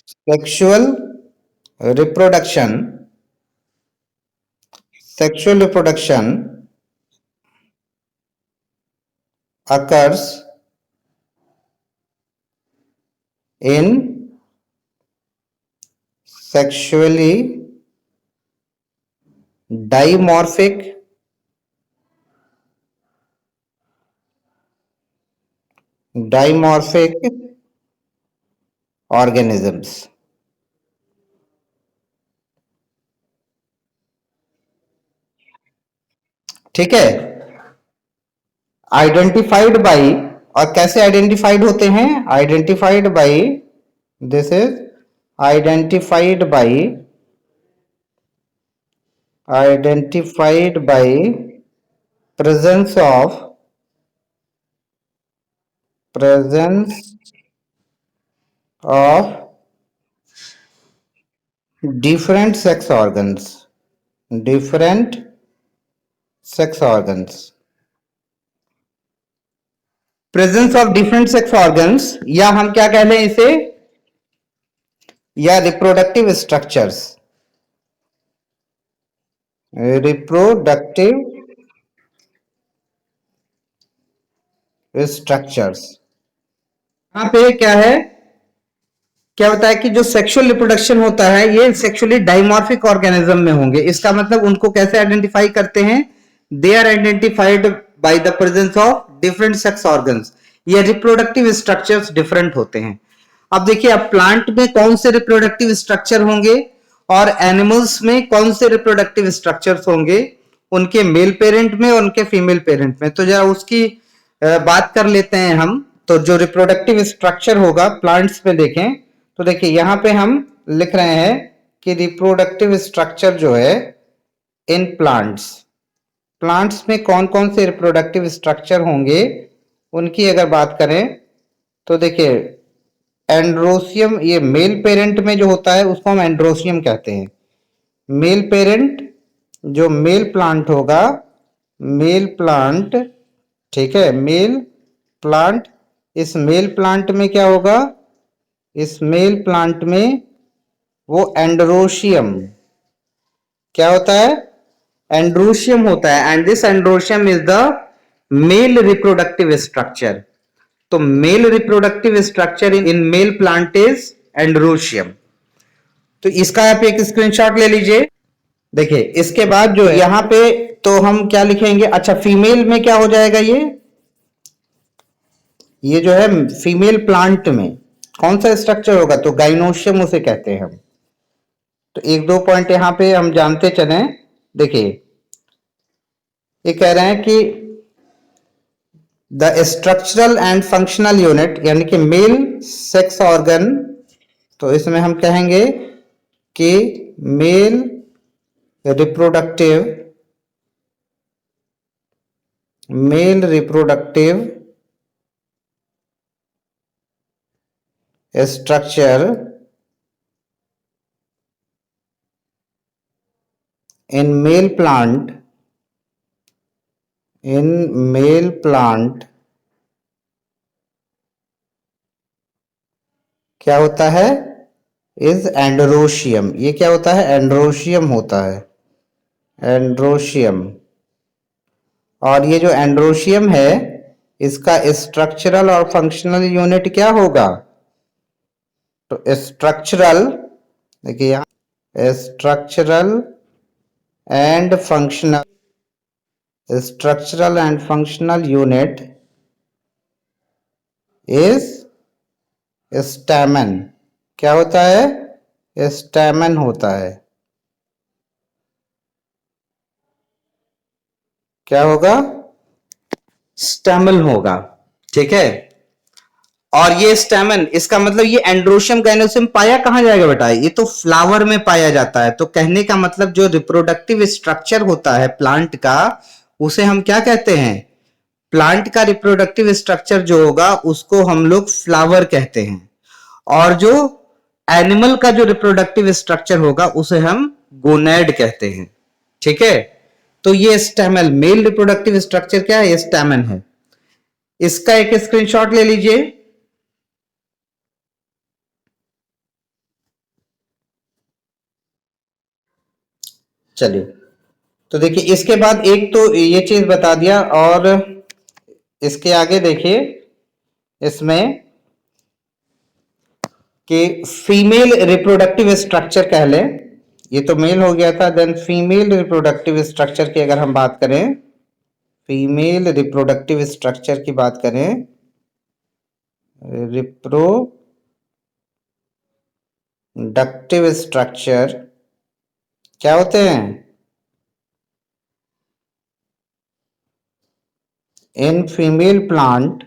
sexual reproduction. Sexual reproduction occurs in sexually dimorphic organisms। ठीक है, आइडेंटिफाइड बाई, और कैसे आइडेंटिफाइड होते हैं, identified by, this is identified by presence of different sex organs, different sex organs, presence of different sex organs, या हम क्या कह लें इसे, या रिप्रोडक्टिव स्ट्रक्चर्स, रिप्रोडक्टिव स्ट्रक्चर्स। यहां पे क्या है, क्या होता है कि जो सेक्सुअल रिप्रोडक्शन होता है ये सेक्सुअली डाइमॉर्फिक ऑर्गेनिज्म में होंगे। इसका मतलब उनको कैसे आइडेंटिफाई करते हैं, they are identified by the presence of different sex organs, ये रिप्रोडक्टिव स्ट्रक्चर्स डिफरेंट होते हैं। अब देखिए, अब प्लांट में कौन से रिप्रोडक्टिव स्ट्रक्चर होंगे और एनिमल्स में कौन से रिप्रोडक्टिव स्ट्रक्चर्स होंगे, उनके मेल पेरेंट में और उनके फीमेल पेरेंट में। तो जरा उसकी बात कर लेते हैं हम। तो जो रिप्रोडक्टिव स्ट्रक्चर होगा प्लांट्स में देखें, तो देखिए यहां पे हम लिख रहे हैं कि रिप्रोडक्टिव स्ट्रक्चर जो है इन प्लांट्स, प्लांट्स में कौन कौन से रिप्रोडक्टिव स्ट्रक्चर होंगे उनकी अगर बात करें तो देखिए, एंड्रोसियम, ये मेल पेरेंट में जो होता है उसको हम एंड्रोसियम कहते हैं। मेल पेरेंट, जो मेल प्लांट होगा, मेल प्लांट, ठीक है, मेल प्लांट, इस मेल प्लांट में क्या होगा, इस मेल प्लांट में वो एंड्रोशियम, क्या होता है, एंड्रोशियम होता है, and this androecium is the male reproductive structure. तो male reproductive structure in male plant is androecium. तो इसका आप एक स्क्रीनशॉट ले लीजिए। देखिए इसके बाद जो है यहां पे तो हम क्या लिखेंगे, अच्छा फीमेल में क्या हो जाएगा, ये जो है फीमेल प्लांट में कौन सा स्ट्रक्चर होगा, तो गाइनोशियम उसे कहते हैं हम। तो एक दो पॉइंट यहां पे हम जानते चले। देखिए ये कह रहे हैं कि the structural and functional unit, यानी कि मेल सेक्स ऑर्गन, तो इसमें हम कहेंगे कि male reproductive structure in male plant क्या होता है, इज एंड्रोशियम। ये क्या होता है, एंड्रोशियम होता है, एंड्रोशियम। और ये जो एंड्रोशियम है इसका स्ट्रक्चरल और फंक्शनल यूनिट क्या होगा, तो स्ट्रक्चरल, देखिए यहाँ structural and functional unit is stamen. क्या होता है, स्टैमेन होता है। क्या होगा, स्टैमल होगा। ठीक है, और ये स्टैमन, इसका मतलब ये एंड्रोशियम गाइनोशियम पाया कहां जाएगा बेटा, ये तो फ्लावर में पाया जाता है। तो कहने का मतलब जो रिप्रोडक्टिव स्ट्रक्चर होता है प्लांट का, उसे हम क्या कहते हैं, प्लांट का रिप्रोडक्टिव स्ट्रक्चर जो होगा उसको हम लोग फ्लावर कहते हैं, और जो एनिमल का जो रिप्रोडक्टिव स्ट्रक्चर होगा उसे हम गोनैड कहते हैं। ठीक है, तो ये स्टैमेल, मेल रिप्रोडक्टिव स्ट्रक्चर क्या है, ये स्टैमेन है। इसका एक स्क्रीनशॉट ले लीजिए। चलिए, तो देखिए इसके बाद एक तो ये चीज बता दिया, और इसके आगे देखिए इसमें कि फीमेल रिप्रोडक्टिव स्ट्रक्चर कह लें, ये तो मेल हो गया था। देन फीमेल रिप्रोडक्टिव स्ट्रक्चर की अगर हम बात करें, फीमेल रिप्रोडक्टिव स्ट्रक्चर की बात करें, रिप्रोडक्टिव स्ट्रक्चर क्या होते हैं? इन फीमेल प्लांट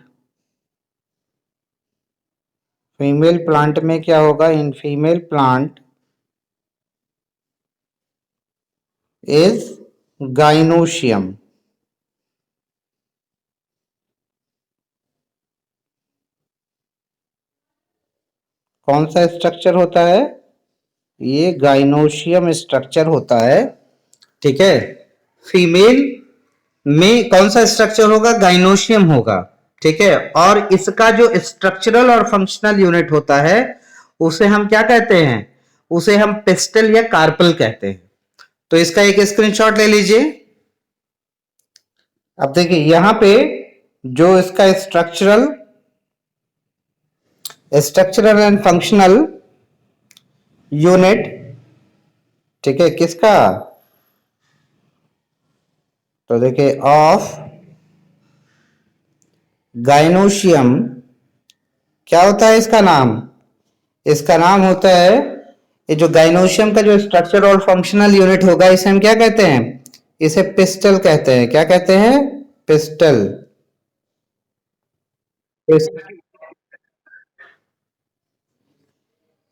में क्या होगा? In female plant is gynoecium. कौन सा स्ट्रक्चर होता है? ये गाइनोशियम स्ट्रक्चर होता है। ठीक है, फीमेल में कौन सा स्ट्रक्चर होगा? गाइनोशियम होगा। ठीक है, और इसका जो स्ट्रक्चरल और फंक्शनल यूनिट होता है उसे हम क्या कहते हैं? उसे हम पिस्टल या कार्पल कहते हैं। तो इसका एक स्क्रीनशॉट ले लीजिए। अब देखिए यहां पे जो इसका स्ट्रक्चरल एंड फंक्शनल यूनिट, ठीक है, किसका? तो देखिए ऑफ गाइनोशियम, क्या होता है इसका नाम? इसका नाम होता है, ये जो गाइनोशियम का जो स्ट्रक्चर और फंक्शनल यूनिट होगा इसे हम क्या कहते हैं? इसे पिस्टल कहते हैं। क्या कहते हैं? पिस्टल।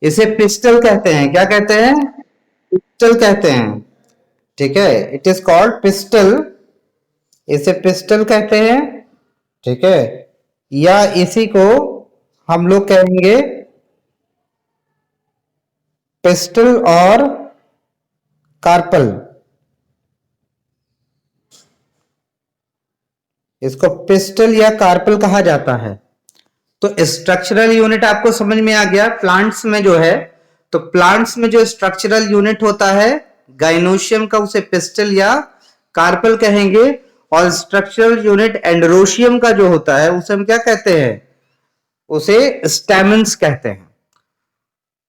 इसे पिस्टल कहते हैं। क्या कहते हैं? पिस्टल कहते हैं। ठीक है, इट इज कॉल्ड पिस्टल। इसे पिस्टल कहते हैं। ठीक है, या इसी को हम लोग कहेंगे पिस्टल और कार्पल। इसको पिस्टल या कार्पल कहा जाता है। तो स्ट्रक्चरल यूनिट आपको समझ में आ गया। प्लांट्स में जो है, तो प्लांट्स में जो स्ट्रक्चरल यूनिट होता है गाइनोशियम का, उसे पिस्टल या कार्पल कहेंगे। और स्ट्रक्चरल यूनिट एंड्रोशियम का जो होता है उसे हम क्या कहते हैं? उसे स्टैमेंस कहते हैं।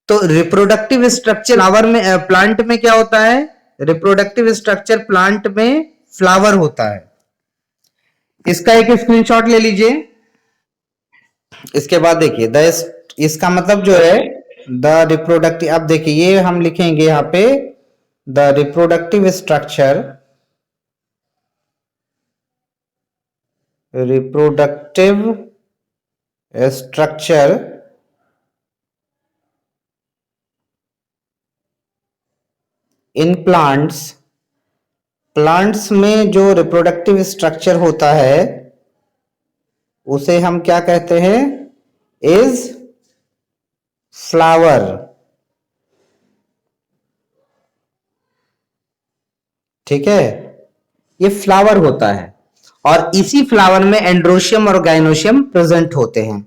तो रिप्रोडक्टिव स्ट्रक्चर फ्लावर में, प्लांट में क्या होता है? रिप्रोडक्टिव स्ट्रक्चर प्लांट में फ्लावर होता है। इसका एक स्क्रीनशॉट ले लीजिए। इसके बाद देखिए इसका मतलब जो है द रिप्रोडक्टिव, अब देखिए ये हम लिखेंगे यहां पे the reproductive structure in plants में जो रिप्रोडक्टिव स्ट्रक्चर होता है उसे हम क्या कहते हैं? Is flower. ठीक है, ये फ्लावर होता है, और इसी फ्लावर में एंड्रोशियम और गाइनोशियम प्रेजेंट होते हैं।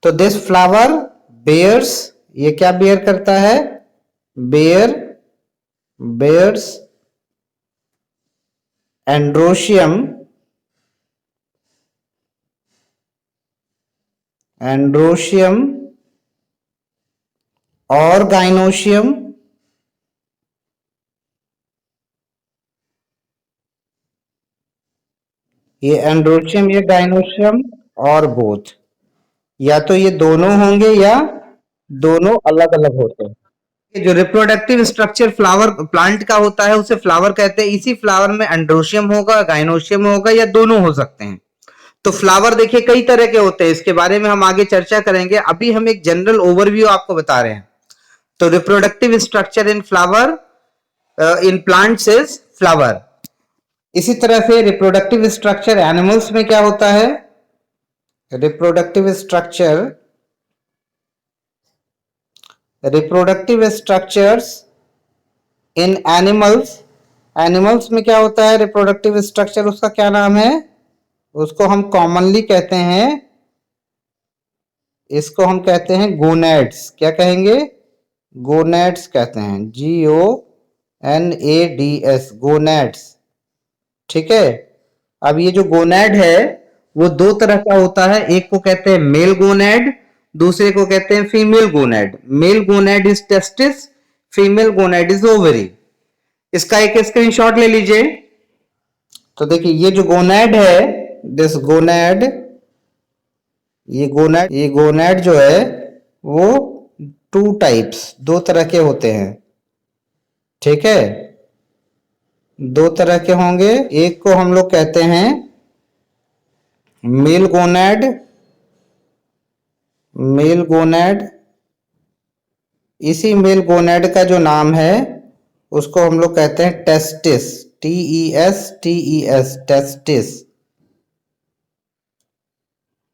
तो दिस फ्लावर बेयर्स, ये क्या बेयर करता है? बेयर्स एंड्रोशियम और गाइनोशियम। ये एंड्रोशियम या गाइनोशियम और बोथ, या तो ये दोनों होंगे या दोनों अलग अलग होते हैं। जो रिप्रोडक्टिव स्ट्रक्चर फ्लावर प्लांट का होता है उसे फ्लावर कहते हैं। इसी फ्लावर में एंड्रोशियम होगा, गाइनोशियम होगा, या दोनों हो सकते हैं। तो फ्लावर देखिए कई तरह के होते हैं, इसके बारे में हम आगे चर्चा करेंगे। अभी हम एक जनरल ओवरव्यू आपको बता रहे हैं। तो reproductive structure in flower, in plants is flower. इसी तरह से रिप्रोडक्टिव स्ट्रक्चर एनिमल्स में क्या होता है? Reproductive structures in animals, animals में क्या होता है रिप्रोडक्टिव स्ट्रक्चर, उसका क्या नाम है, उसको हम कॉमनली कहते हैं, इसको हम कहते हैं गोनेड्स। क्या कहेंगे, गोनेड्स कहते हैं, GONADS, गोनेड्स। ठीक है। अब ये जो गोनेड है वो दो तरह का होता है, एक को कहते हैं मेल गोनेड, दूसरे को कहते हैं female gonad. Male gonad is testis, female gonad is ovary. इसका एक स्क्रीनशॉट ले लीजिए। तो देखिए ये जो गोनेड है, दिस गोनेड, ये गोनेड जो है वो टू टाइप्स, दो तरह के होते हैं। ठीक है, दो तरह के होंगे। एक को हम लोग कहते हैं मेल गोनेड, मेल गोनेड। इसी मेल गोनेड का जो नाम है उसको हम लोग कहते हैं टेस्टिस, TESTES, टेस्टिस।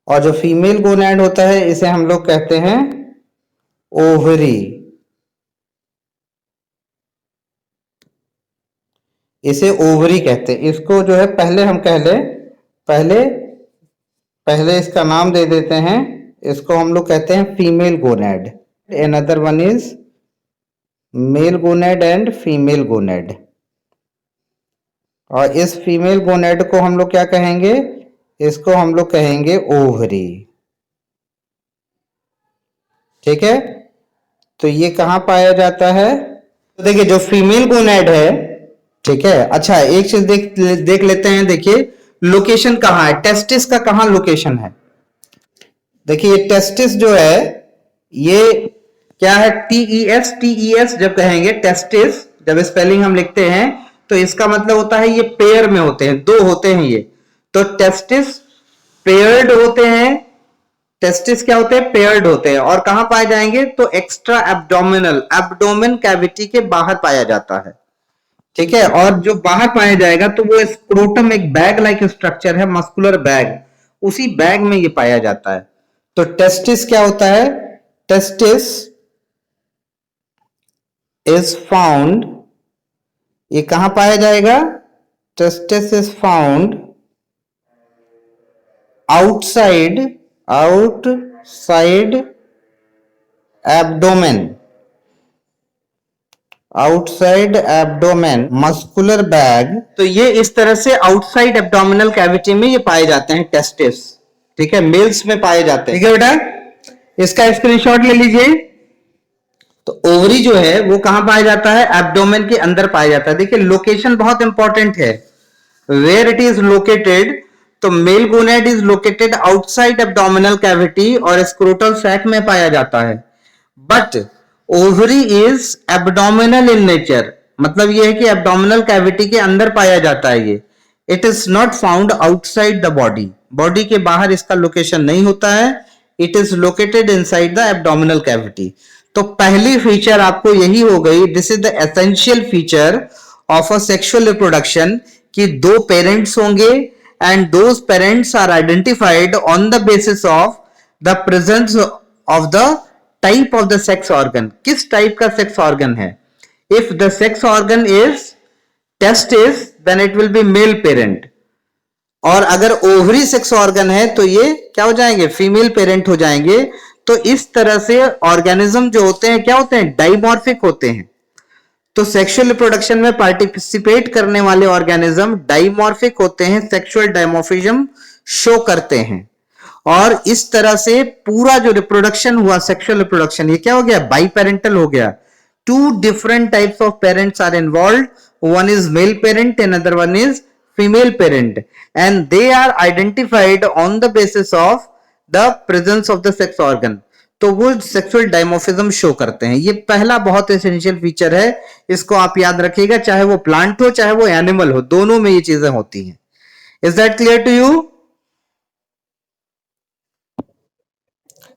और जो फीमेल गोनेड होता है इसे हम लोग कहते हैं ओवरी, इसे ओवरी कहते हैं। इसको जो है पहले हम कह ले, पहले पहले इसका नाम दे देते हैं, इसको हम लोग कहते हैं female gonad. Another one is mail gonad and female gonad. और इस फीमेल गोनेड को हम लोग क्या कहेंगे, इसको हम लोग कहेंगे ओवरी। ठीक है, तो ये कहां पाया जाता है, तो देखिए जो फीमेल गोनेड है, ठीक है। अच्छा एक चीज देख लेते हैं, देखिए लोकेशन कहां है, टेस्टिस का कहां लोकेशन है। देखिए ये टेस्टिस जो है ये क्या है, TES जब कहेंगे टेस्टिस, जब स्पेलिंग हम लिखते हैं तो इसका मतलब होता है ये पेयर में होते हैं, दो होते हैं ये। तो टेस्टिस पेयर्ड होते हैं, टेस्टिस क्या होते हैं, पेयर्ड होते हैं। और कहां पाए जाएंगे, तो एक्स्ट्रा एब्डोमिनल, एब्डोमेन कैविटी के बाहर पाया जाता है। ठीक है, और जो बाहर पाया जाएगा तो वो स्क्रोटम, एक बैग लाइक स्ट्रक्चर है, मस्कुलर बैग, उसी बैग में ये पाया जाता है। तो टेस्टिस क्या होता है, टेस्टिस इज फाउंड, ये कहां पाया जाएगा, testis is found outside, outside abdomen, outside abdomen muscular bag. तो ये इस तरह से आउटसाइड एब्डोमिनल कैविटी में ये पाए जाते हैं टेस्टिस। ठीक है, मेल्स में पाए जाते हैं। ठीक है बेटा, इसका स्क्रीनशॉट ले लीजिए। तो ओवरी जो है वो कहां पाया जाता है, एब्डोमेन के अंदर पाया जाता है। देखिए लोकेशन बहुत इंपॉर्टेंट है, वेयर इट इज लोकेटेड। तो male gonad is located outside abdominal cavity और स्क्रोटल सैक में पाया जाता है। But ovary is abdominal in nature, मतलब यह है कि एब्डोमिनल कैविटी के अंदर पाया जाता है ये। It is not found outside the body, body के बाहर इसका लोकेशन नहीं होता है। It is located inside the abdominal cavity. तो पहली फीचर आपको यही हो गई, this is the essential feature of a sexual reproduction, कि दो पेरेंट्स होंगे and those parents are identified on the basis of the presence of the type of the sex organ, किस टाइप का सेक्स ऑर्गन है। If the sex organ is testis then it will be male parent, और अगर ओवरी सेक्स ऑर्गन है तो ये क्या हो जाएंगे, फीमेल पेरेंट हो जाएंगे। तो इस तरह से ऑर्गेनिज्म जो होते हैं क्या होते हैं, डाइमॉर्फिक होते हैं। तो सेक्सुअल रिप्रोडक्शन में पार्टिसिपेट करने वाले ऑर्गेनिज्म डाइमॉर्फिक होते हैं, सेक्सुअल डाइमॉर्फिज्म शो करते हैं। और इस तरह से पूरा जो रिप्रोडक्शन हुआ, सेक्सुअल रिप्रोडक्शन, ये क्या हो गया, बाइपेरेंटल हो गया। Two different types of parents are involved, one is male parent and other one is female parent, and they are identified on the basis of the presence of the sex organ। तो वो सेक्सुअल डायमॉर्फिज्म शो करते हैं। ये पहला बहुत एसेंशियल फीचर है, इसको आप याद रखिएगा, चाहे वो प्लांट हो चाहे वो एनिमल हो, दोनों में ये चीजें होती हैं। Is that clear to you.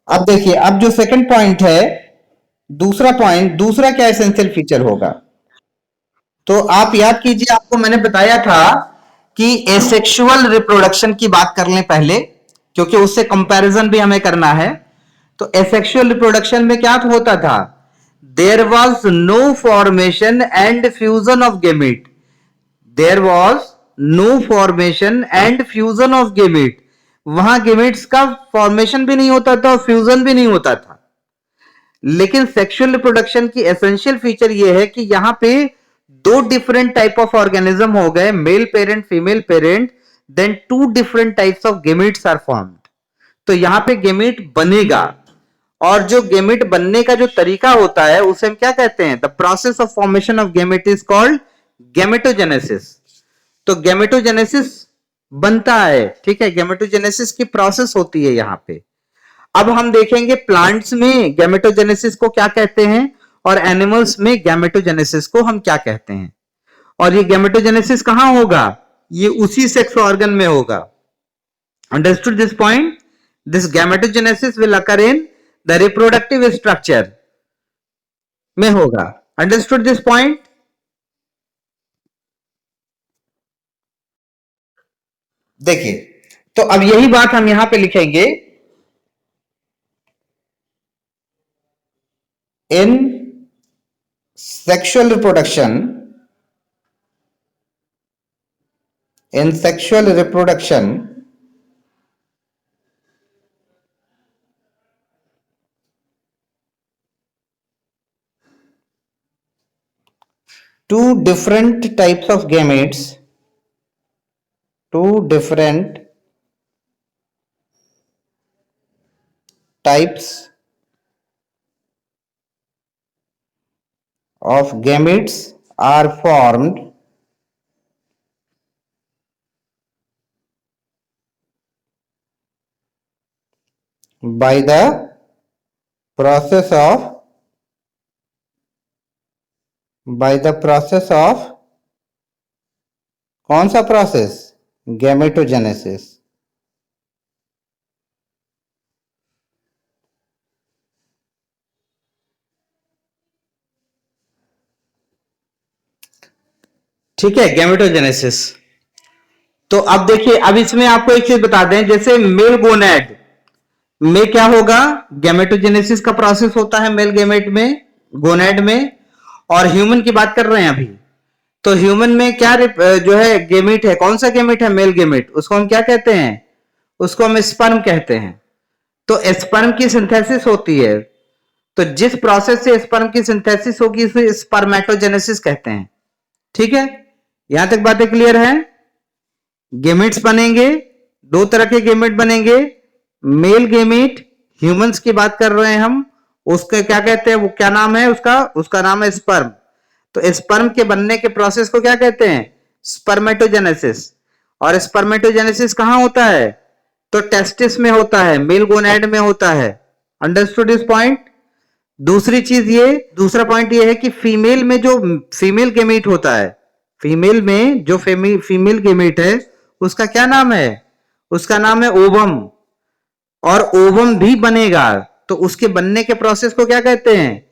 अब देखिए, अब जो सेकंड पॉइंट है, दूसरा पॉइंट, दूसरा क्या एसेंशियल फीचर होगा, तो आप याद कीजिए, आपको मैंने बताया था कि एसेक्सुअल रिप्रोडक्शन की बात कर लें पहले, क्योंकि उससे कंपैरिजन भी हमें करना है। तो एसेक्सुअल रिप्रोडक्शन में क्या होता था, there was no formation and fusion of gamete. There was no formation and fusion of gamete. वहां गेमेट्स का फॉर्मेशन भी नहीं होता था और फ्यूजन भी नहीं होता था. लेकिन सेक्सुअल रिप्रोडक्शन की एसेंशियल फीचर यह है कि यहां पे दो डिफरेंट टाइप ऑफ ऑर्गेनिज्म हो गए, male parent female parent, then two different types of gametes are formed. तो यहां पे गेमेट बनेगा और जो गेमेट बनने का जो तरीका होता है उसे हम क्या कहते हैं? The process of formation of gamete is called gametogenesis. तो गैमेटोजेनेसिस बनता है, ठीक है, गैमेटोजेनेसिस की प्रोसेस होती है यहां पे. अब हम देखेंगे प्लांट्स में गैमेटोजेनेसिस को क्या कहते हैं और एनिमल्स में गैमेटोजेनेसिस को हम क्या कहते हैं. और ये गैमेटोजेनेसिस कहां होगा? ये उसी सेक्स ऑर्गन में होगा. Understood this point? This gametogenesis will occur in the reproductive structure में होगा. Understood this point? देखिए, तो अब यही बात हम यहां पे लिखेंगे. In sexual reproduction, two different types of gametes, two different types of gametes are formed by the process of कौन सा प्रोसेस? गैमेटोजेनेसिस. ठीक है, गैमेटोजेनेसिस. तो अब देखिए, अब इसमें आपको एक चीज बता दें, जैसे मेल गोनेड में क्या होगा? गैमेटोजेनेसिस का प्रोसेस होता है मेल गेमेट में, गोनेड में. और ह्यूमन की बात कर रहे हैं अभी, तो ह्यूमन में क्या जो है गेमेट है, कौन सा गेमेट है? Male gamete. उसको हम क्या कहते हैं? उसको हम स्पर्म कहते हैं. तो स्पर्म की सिंथेसिस होती है, तो जिस प्रोसेस से स्पर्म की सिंथेसिस होगी उसे स्पर्मेटोजेनेसिस कहते हैं. ठीक है, यहां तक बातें क्लियर है? गेमेट्स बनेंगे, दो तरह के गेमेट बनेंगे. मेल गेमेट, ह्यूमंस की बात कर रहे हैं हम, उसके क्या कहते हैं? वो क्या नाम है उसका? उसका नाम है स्पर्म. तो स्पर्म के बनने के प्रोसेस को क्या कहते हैं? स्पर्मेटोजेनेसिस. और स्पर्मेटोजेनेसिस कहां होता है? तो टेस्टिस में होता है, मेल गोनैड में होता है. अंडरस्टूड इस पॉइंट? दूसरी चीज ये, दूसरा पॉइंट ये है कि फीमेल में जो फीमेल गेमेट होता है, फीमेल में जो फीमेल गेमेट है उसका क्या नाम है? उसका नाम है ओवम. और ओवम भी बनेगा, तो उसके बनने के प्रोसेस को क्या कहते हैं?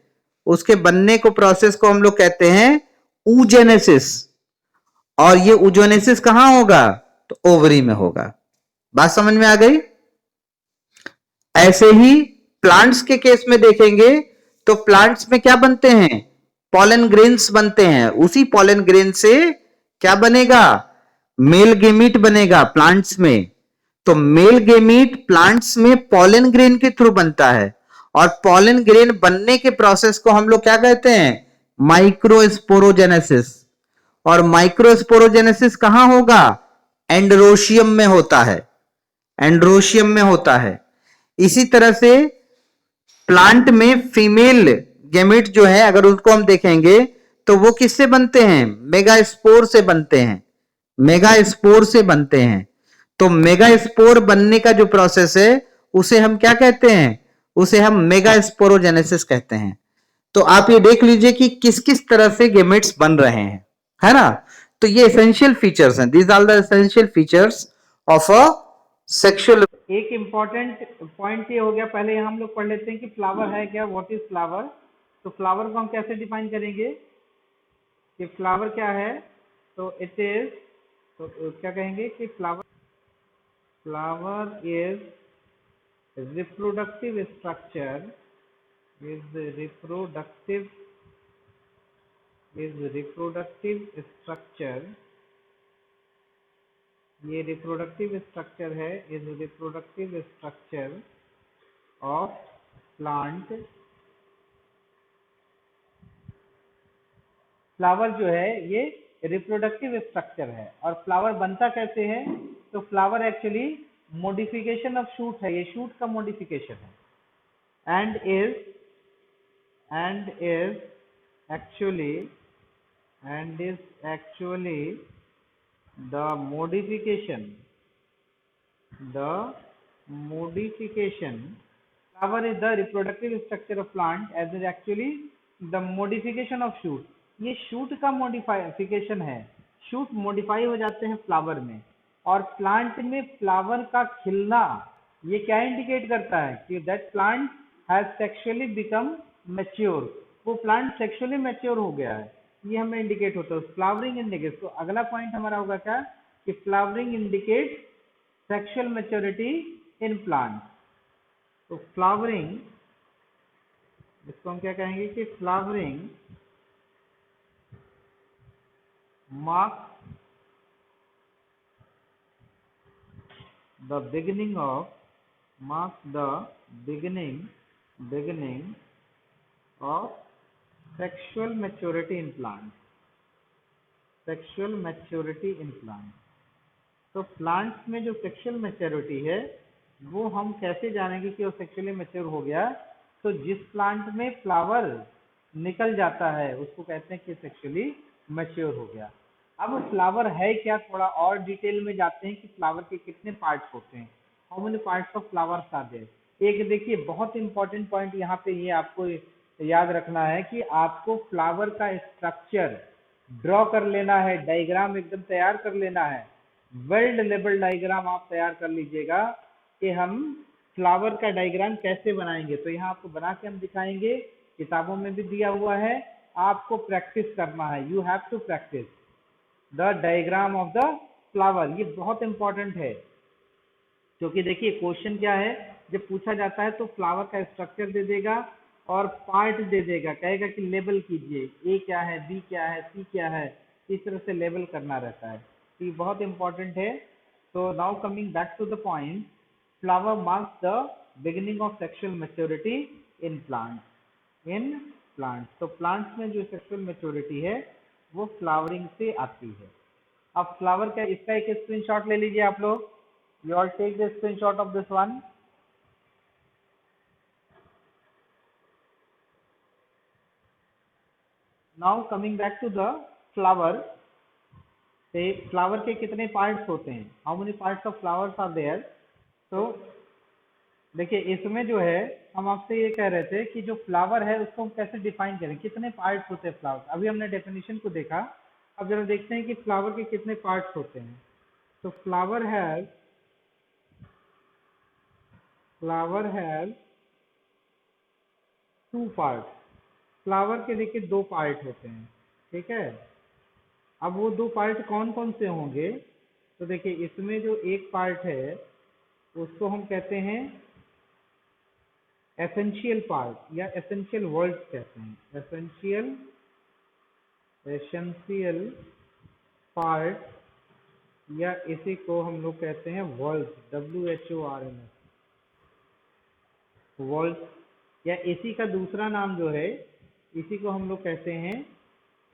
उसके बनने को प्रोसेस को हम लोग कहते हैं ऊजेनेसिस. और ये ऊजेनेसिस कहां होगा? तो ओवरी में होगा. बात समझ में आ गई? ऐसे ही प्लांट्स के केस में देखेंगे तो प्लांट्स में क्या बनते हैं? पॉलन ग्रेन्स बनते हैं. उसी पॉलन ग्रेन से क्या बनेगा? मेल गेमीट बनेगा प्लांट्स में. तो मेल गेमीट प्लांट्स में पॉलन ग्रेन के थ्रू बनता है. और पॉलन ग्रेन बनने के प्रोसेस को हम लोग क्या कहते हैं? माइक्रोस्पोरोजेनेसिस. और माइक्रोस्पोरोजेनेसिस कहां होगा? एंड्रोशियम में होता है. एंड्रोशियम में होता है. इसी तरह से प्लांट में फीमेल गेमेट जो है, अगर उसको हम देखेंगे तो वो किससे बनते हैं? मेगास्पोर से बनते हैं. मेगास्पोर से बनते हैं. तो मेगास्पोर बनने का जो प्रोसेस है उसे हम क्या कहते हैं? उसे हम मेगास्पोरोजेनेसिस कहते हैं. तो आप ये देख लीजिए कि किस किस तरह से गेमेट्स बन रहे हैं, है ना? तो ये एसेंशियल फीचर्स हैं. These are the essential features of a sexual. एक इम्पॉर्टेंट पॉइंट ये हो गया, पहले यहाँ हम लोग पढ़ लेते हैं कि फ्लावर है क्या, व्हाट इज फ्लावर. तो फ्लावर को हम कैसे डिफाइन करेंगे कि फ्लावर क्या है? तो इट इज, तो क्या कहेंगे कि flower is reproductive structure is reproductive structure, ये रिप्रोडक्टिव स्ट्रक्चर है, is reproductive structure of plant. Flower जो है ये रिप्रोडक्टिव स्ट्रक्चर है, और फ्लावर बनता कैसे है? तो flower actually modification of shoot है, ये शूट का मॉडिफिकेशन है, and is actually the modification flower is the reproductive structure of plant as is actually the modification of shoot। ये शूट का मॉडिफिकेशन है, शूट मॉडिफाई हो जाते हैं फ्लावर में, और प्लांट में फ्लावर का खिलना ये क्या इंडिकेट करता है कि that plant has sexually become mature, वो प्लांट सेक्सुअली मैच्योर हो गया है, ये हमें इंडिकेट होता है। फ्लावरिंग इंडिकेट, तो अगला पॉइंट हमारा होगा क्या कि flowering indicate sexual maturity in plant. तो फ्लावरिंग, इसको हम क्या कहेंगे कि flowering marks the beginning of sexual maturity in plant। तो प्लांट्स में जो सेक्सुअल मैच्योरिटी है वो हम कैसे जानेंगे कि वो सेक्सुअली मैच्योर हो गया? तो जिस प्लांट में फ्लावर निकल जाता है उसको कहते हैं कि सेक्सुअली मैच्योर हो गया। अब फ्लावर है क्या, थोड़ा और डिटेल में जाते हैं कि फ्लावर के कितने पार्ट्स होते हैं, how many parts of flowers are there. एक देखिए बहुत इंपॉर्टेंट पॉइंट यहाँ पे ये आपको याद रखना है कि आपको फ्लावर का स्ट्रक्चर ड्रॉ कर लेना है, डायग्राम एकदम तैयार कर लेना है, वेल लेबल डायग्राम आप तैयार कर लीजिएगा कि हम फ्लावर का डायग्राम कैसे बनाएंगे। तो यहाँ आपको बना के हम दिखाएंगे, किताबों में भी दिया हुआ है, आपको प्रैक्टिस करना है, you have to practice the diagram of the flower. ये बहुत इंपॉर्टेंट है क्योंकि देखिए क्वेश्चन क्या है, जब पूछा जाता है तो फ्लावर का स्ट्रक्चर दे देगा और पार्ट दे देगा, कहेगा कि लेबल कीजिए, ए क्या है, बी क्या है, सी क्या है, इस तरह से लेबल करना रहता है, तो ये बहुत इंपॉर्टेंट है। तो now coming back to the point, flower marks the beginning of sexual maturity in plants. तो प्लांट्स में जो सेक्सुअल मैच्योरिटी है वो फ्लावरिंग से आती है। अब फ्लावर का इसका एक स्क्रीनशॉट ले लीजिए आप लोग, you all take the screenshot of this one. Now coming back to the flower, flower के कितने पार्ट्स होते हैं, how many parts of flowers are there. तो देखिए इसमें जो है हम आपसे ये कह रहे थे कि जो फ्लावर है उसको हम कैसे डिफाइन करें, कितने पार्ट्स होते हैं फ्लावर। अभी हमने डेफिनेशन को देखा, अब जरा देखते हैं कि फ्लावर के कितने पार्ट्स होते हैं। तो फ्लावर हैज 2 पार्ट्स, फ्लावर के देखिए 2 पार्ट होते हैं, ठीक है। अब वो 2 पार्ट कौन कौन से होंगे, तो देखिए इसमें जो एक पार्ट है उसको हम कहते हैं एसेंशियल पार्ट या एसेंशियल वर्ड्स कहते हैं, एसेंशियल पार्ट, या इसी को हम लोग कहते हैं वर्ड्स, WHORMS, वर्ड्स, या इसी का दूसरा नाम जो है इसी को हम लोग कहते हैं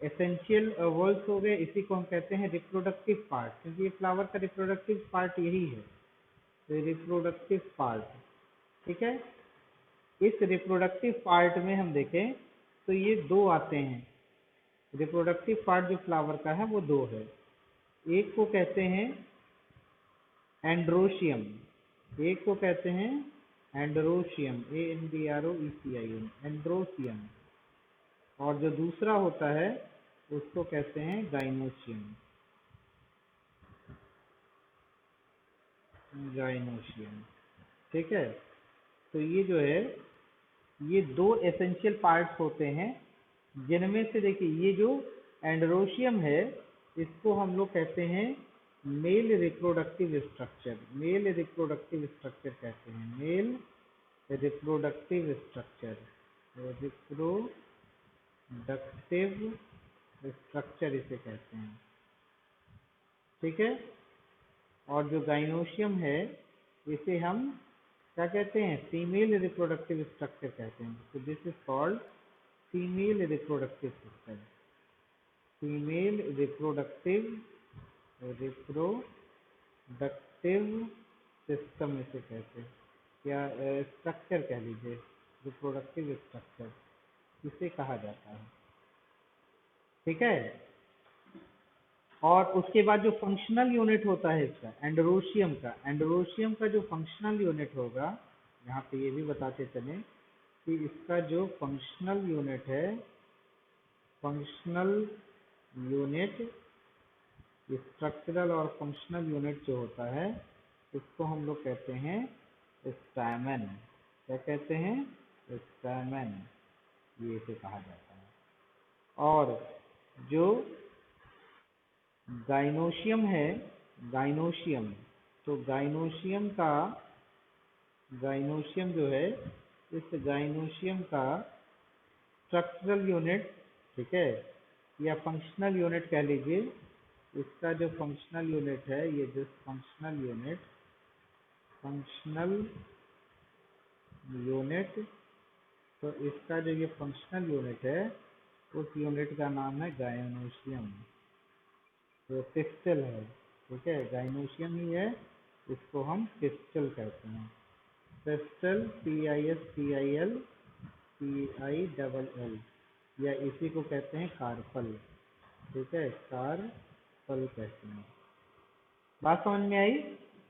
एसेंशियल वर्ड्स हो गए, इसी को हम कहते हैं रिप्रोडक्टिव पार्ट, क्योंकि ये फ्लावर का रिप्रोडक्टिव पार्ट यही है, तो रिप्रोडक्टिव पार्ट, ठीक है। इस रिप्रोडक्टिव पार्ट में हम देखें तो ये 2 आते हैं, रिप्रोडक्टिव पार्ट जो फ्लावर का है वो 2 है, एक को कहते हैं एंड्रोशियम, एक को कहते हैं एंड्रोशियम, ANDROECIUM, एंड्रोशियम, और जो दूसरा होता है उसको कहते हैं गाइनोशियम, ठीक है। तो ये जो है ये 2 एसेंशियल पार्ट्स होते हैं, जिनमें से देखिए ये जो एंड्रोशियम है इसको हम लोग कहते हैं मेल रिप्रोडक्टिव स्ट्रक्चर, कहते हैं mail reproductive structure, reproductive structure इसे कहते हैं, ठीक है। और जो गाइनोशियम है इसे हम क्या कहते हैं, फीमेल रिप्रोडक्टिव स्ट्रक्चर कहते हैं। तो this is called female reproductive system, female reproductive system इसे कहते हैं, या स्ट्रक्चर कह लीजिए, रिप्रोडक्टिव स्ट्रक्चर इसे कहा जाता है, ठीक है। और उसके बाद जो फंक्शनल यूनिट होता है इसका, एंडोरोशियम का जो फंक्शनल यूनिट होगा, यहाँ पे ये भी बताते चलें कि इसका जो फंक्शनल यूनिट है, फंक्शनल यूनिट, स्ट्रक्चरल और फंक्शनल यूनिट जो होता है इसको हम लोग कहते हैं स्टैमेन। क्या कहते हैं, स्टैमेन, ये इसे कहा जाता है। और जो गाइनोशियम है, गाइनोशियम, तो गाइनोशियम जो है, इस गाइनोशियम का स्ट्रक्चरल यूनिट, ठीक है, या फंक्शनल यूनिट कह लीजिए, इसका जो फंक्शनल यूनिट है, ये जो फंक्शनल यूनिट, तो इसका जो ये फंक्शनल यूनिट है, उस यूनिट का नाम है गाइनोशियम, जो पिस्टल है, ठीक है, गाइनोशियम ही है, इसको हम पिस्टल कहते हैं। पिस्टल, PISTIL, PILL, या इसी को कहते हैं कार्पल, ठीक है, कार्पल कहते हैं। बात समझ में आई।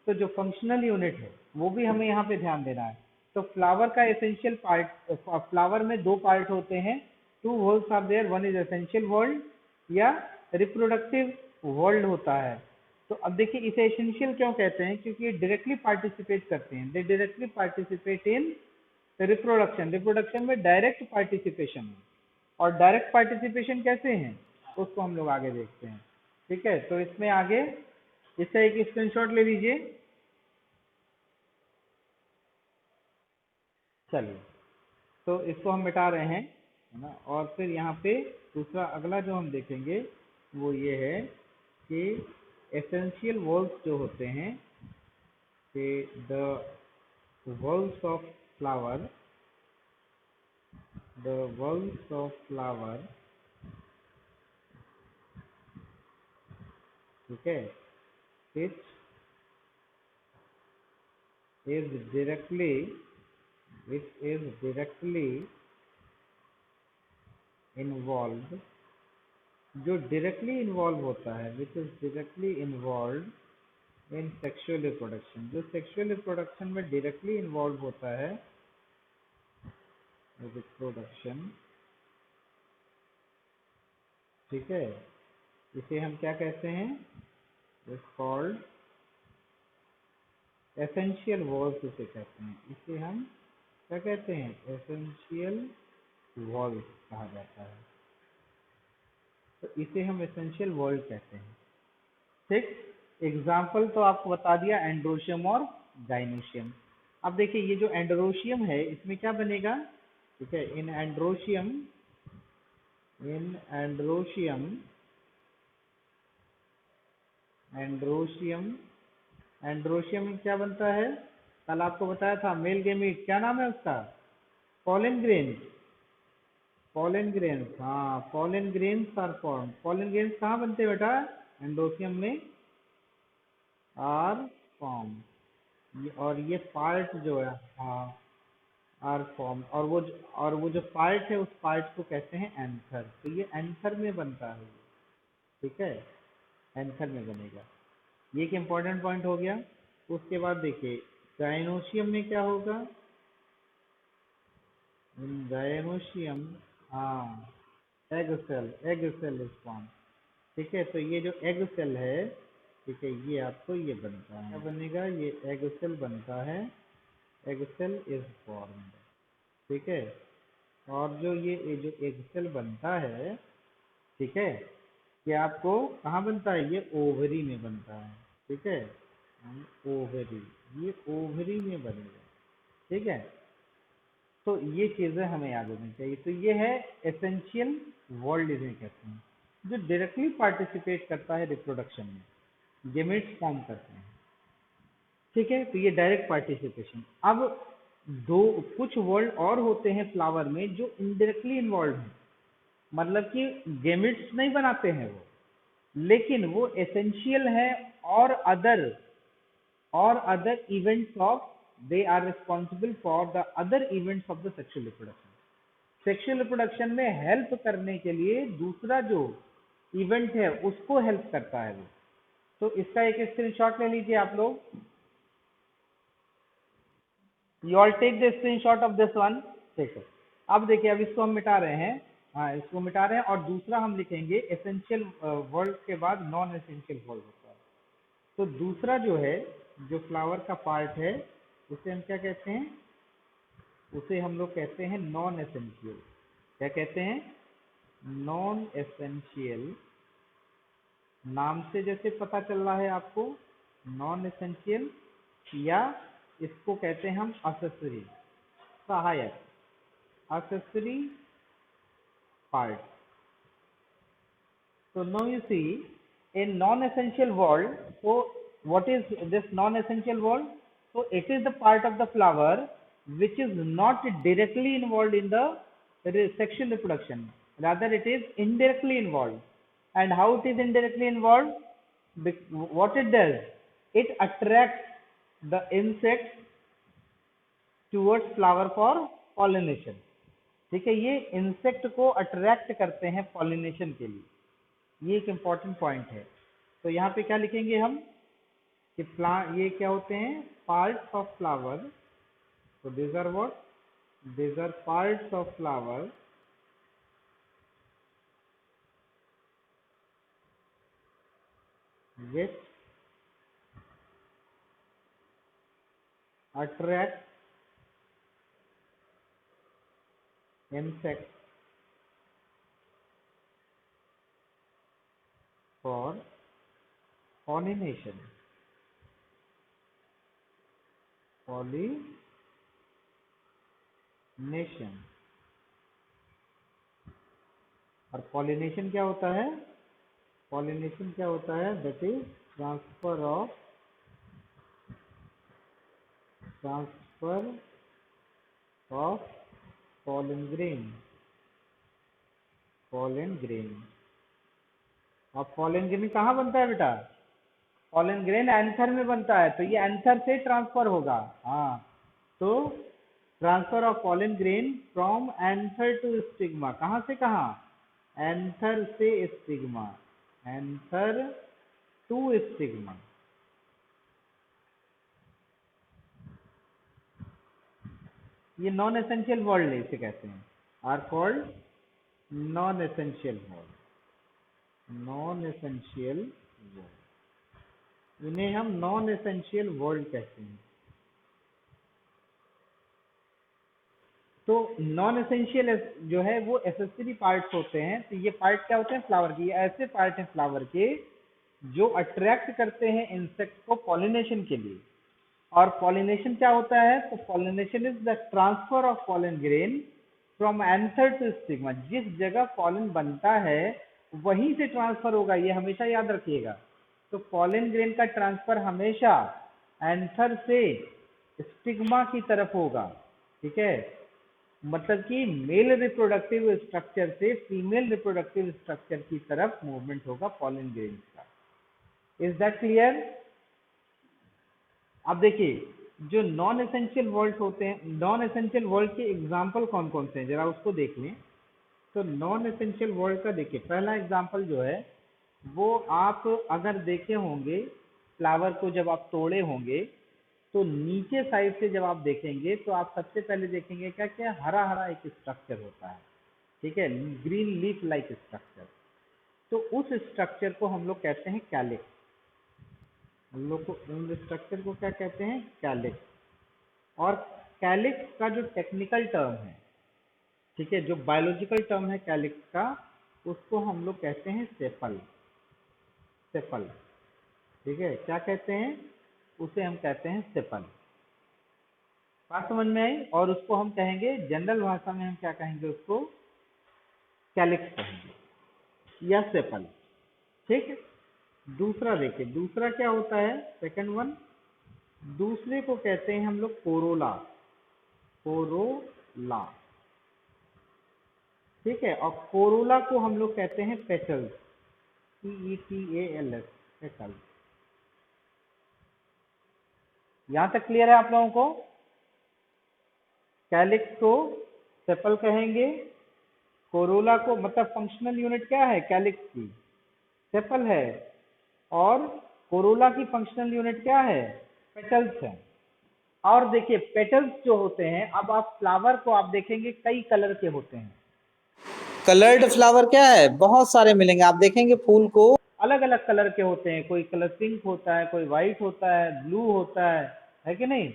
तो जो फंक्शनल यूनिट है वो भी हमें यहाँ पे ध्यान देना है। तो फ्लावर का एसेंशियल पार्ट, फ्लावर में दो पार्ट होते हैं, two whorls are there, one is essential whorl या रिप्रोडक्टिव वर्ल्ड होता है। तो अब देखिए इसे एसेंशियल क्यों कहते हैं, क्योंकि ये डायरेक्टली पार्टिसिपेट करते हैं, दे डायरेक्टली पार्टिसिपेट इन रिप्रोडक्शन में डायरेक्ट पार्टिसिपेशन है। और डायरेक्ट पार्टिसिपेशन कैसे हैं उसको हम लोग आगे देखते हैं, ठीक है। तो इसमें आगे इसका एक स्क्रीनशॉट ले लीजिए, चलिए, तो इसको हम मिटा रहे हैं, है ना। और फिर यहाँ पे दूसरा अगला जो हम देखेंगे वो ये है कि एसेंशियल वॉल्स जो होते हैं, कि द वॉल्स ऑफ फ्लावर, ठीक है, इट इज डायरेक्टली इन्वॉल्व, जो डायरेक्टली इन्वॉल्व होता है, which is directly involve in sexual reproduction, जो सेक्सुअल रिप्रोडक्शन में डायरेक्टली इन्वॉल्व होता है, रिप्रोडक्शन, ठीक है, इसे हम क्या कहते हैं, इज कॉल्ड एसेंशियल वॉल्स इसे कहते हैं, इसे हम क्या कहते हैं, एसेंशियल वॉल्स कहा जाता है। तो इसे हम एसेंशियल वॉल्व कहते हैं, ठीक। एग्जाम्पल तो आपको बता दिया एंड्रोशियम और गाइनोशियम। अब देखिए ये जो एंड्रोशियम है इसमें क्या बनेगा, ठीक है, इन एंड्रोशियम में क्या बनता है, कल आपको बताया था, मेल गेमीट, क्या नाम है उसका, पॉलन ग्रेन्स, हाँ, pollen grains are form. Pollen grains कहाँ बनते हैं बेटा, एंड्रोशियम में आर फॉर्म, और ये पार्ट जो है, हाँ, आर फॉर्म, और वो जो पार्ट है उस पार्ट को कहते हैं एंथर। तो ये एंथर में बनता है, ठीक है, एंथर में बनेगा। ये एक इम्पोर्टेंट पॉइंट हो गया। उसके बाद देखिए गाइनोशियम में क्या होगा, गाइनोशियम, हाँ, एग सेल इज फॉर्म, ठीक है। तो ये जो एग सेल है, ठीक है, ये आपको ये बनता है, क्या बनेगा, ये एग सेल बनता है, एग सेल इज फॉर्म, ठीक है। और जो जो एग सेल बनता है, ठीक है, ये आपको कहाँ बनता है, ये ओवरी में बनता है, ठीक है, ओवरी, ये ओवरी में बनेगा, ठीक है। तो ये चीजें हमें याद होनी चाहिए। तो ये है एसेंशियल वर्ल्ड, इन्हें कहते हैं, जो डायरेक्टली पार्टिसिपेट करता है रिप्रोडक्शन में, गेमेट्स फॉर्म करते हैं। ठीक है, तो ये डायरेक्ट पार्टिसिपेशन। अब दो कुछ वर्ल्ड और होते हैं फ्लावर में जो इनडायरेक्टली इन्वॉल्व हैं, मतलब कि गेमेट्स नहीं बनाते हैं वो, लेकिन वो एसेंशियल है, और other events of, they are responsible for the other events of the sexual reproduction. Sexual reproduction में हेल्प करने के लिए दूसरा जो इवेंट है उसको हेल्प करता है वो। तो इसका एक स्क्रीनशॉट ले लीजिए आप लोग। You all take the screenshot of this one. ठीक है, अब देखिए, अब इसको हम मिटा रहे हैं, हाँ इसको मिटा रहे हैं, और दूसरा हम लिखेंगे एसेंशियल वर्ल्ड के बाद नॉन एसेंशियल वर्ल्ड होता है। तो दूसरा जो है, जो फ्लावर का पार्ट है, उसे हम क्या कहते हैं, उसे हम लोग कहते हैं नॉन एसेंशियल। क्या कहते हैं? Non essential. नाम से जैसे पता चल रहा है आपको, नॉन एसेंशियल, या इसको कहते हैं हम एक्सेसरी, सहायक, accessory part. So now you see in non-essential world. So what is this non-essential world? So it is the part of the flower which is not directly involved in the sexual reproduction. Rather it is indirectly involved. And how it is indirectly involved? What it does? It attracts the insects towards flower for pollination. ठीक है, ये इंसेक्ट को अट्रैक्ट करते हैं पॉलिनेशन के लिए, ये एक इम्पॉर्टेंट पॉइंट है। तो यहाँ पे क्या लिखेंगे हम कि ये क्या होते हैं? Parts of flower. तो these are what? These are parts of flower which attract insects for pollination. Pollination. और पॉलिनेशन क्या होता है? पॉलिनेशन क्या होता है? That is transfer of pollen grain. pollen grain. अब pollen grain कहाँ बनता है बेटा? pollen grain एंथर में बनता है, तो ये एंथर से ट्रांसफर होगा। हाँ, तो transfer of pollen grain from anther to stigma. कहाँ से कहाँ? एंथर से स्टिग्मा, एंथर टू स्टिग्मा। ये नॉन एसेंशियल वर्ल्ड इसे कहते हैं, are called non essential whorl. Non essential whorl, इन्हें हम नॉन एसेंशियल वर्ल्ड कहते हैं। तो नॉन एसेंशियल जो है वो एसेसरी पार्ट्स होते हैं। तो ये पार्ट क्या होते हैं? फ्लावर के। ये ऐसे पार्ट हैं फ्लावर के जो अट्रैक्ट करते हैं इंसेक्ट को पॉलिनेशन के लिए। और पॉलिनेशन क्या होता है? तो pollination is the transfer of pollen grain from anther to stigma. जिस जगह पॉलन बनता है वहीं से ट्रांसफर होगा, ये हमेशा याद रखिएगा। तो पॉलन ग्रेन का ट्रांसफर हमेशा एंथर से स्टिग्मा की तरफ होगा। ठीक है, मतलब कि मेल रिप्रोडक्टिव स्ट्रक्चर से फीमेल रिप्रोडक्टिव स्ट्रक्चर की तरफ मूवमेंट होगा पॉलन ग्रेन का। Is that clear? अब देखिए, जो नॉन एसेंशियल वर्ल्ड होते हैं, नॉन एसेंशियल वर्ल्ड के एग्जाम्पल कौन कौन से हैं जरा उसको देख लें। तो नॉन एसेंशियल वर्ल्ड का देखिए, पहला एग्जाम्पल जो है वो आप अगर देखे होंगे, फ्लावर को जब आप तोड़े होंगे तो नीचे साइड से जब आप देखेंगे तो आप सबसे पहले देखेंगे क्या क्या हरा हरा एक स्ट्रक्चर होता है। ठीक है, ग्रीन लीफ लाइक स्ट्रक्चर। तो उस स्ट्रक्चर को हम लोग कहते हैं कैलिक्स। हम लोग को उन स्ट्रक्चर को क्या कहते हैं? कैलिक्स। और कैलिक्स का जो टेक्निकल टर्म है, ठीक है, जो बायोलॉजिकल टर्म है कैलिक्स का, उसको हम लोग कहते हैं सेपल। सेपल, ठीक है, क्या कहते हैं? उसे हम कहते हैं सेपल। बात समझ में आई? और उसको हम कहेंगे जनरल भाषा में, हम क्या कहेंगे उसको, कैलिक्स कहेंगे या सेपल। ठीक है। दूसरा देखिए, दूसरा क्या होता है, सेकंड वन, दूसरे को कहते हैं हम लोग कोरोला, कोरोला। ठीक है। और कोरोला को हम लोग कहते हैं पेटल्स, PETALS, पेटल्स। यहां तक क्लियर है आप लोगों को? कैलिक्स को सेपल कहेंगे, कोरोला को, मतलब फंक्शनल यूनिट क्या है कैलिक्स की, सेपल है, और कोरोला की फंक्शनल यूनिट क्या है, पेटल्स है। और देखिए पेटल्स जो होते हैं, अब आप फ्लावर को आप देखेंगे कई कलर के होते हैं। कलर्ड फ्लावर क्या है, बहुत सारे मिलेंगे, आप देखेंगे फूल को अलग अलग कलर के होते हैं, कोई कलर पिंक होता है, कोई व्हाइट होता है, ब्लू होता है कि नहीं?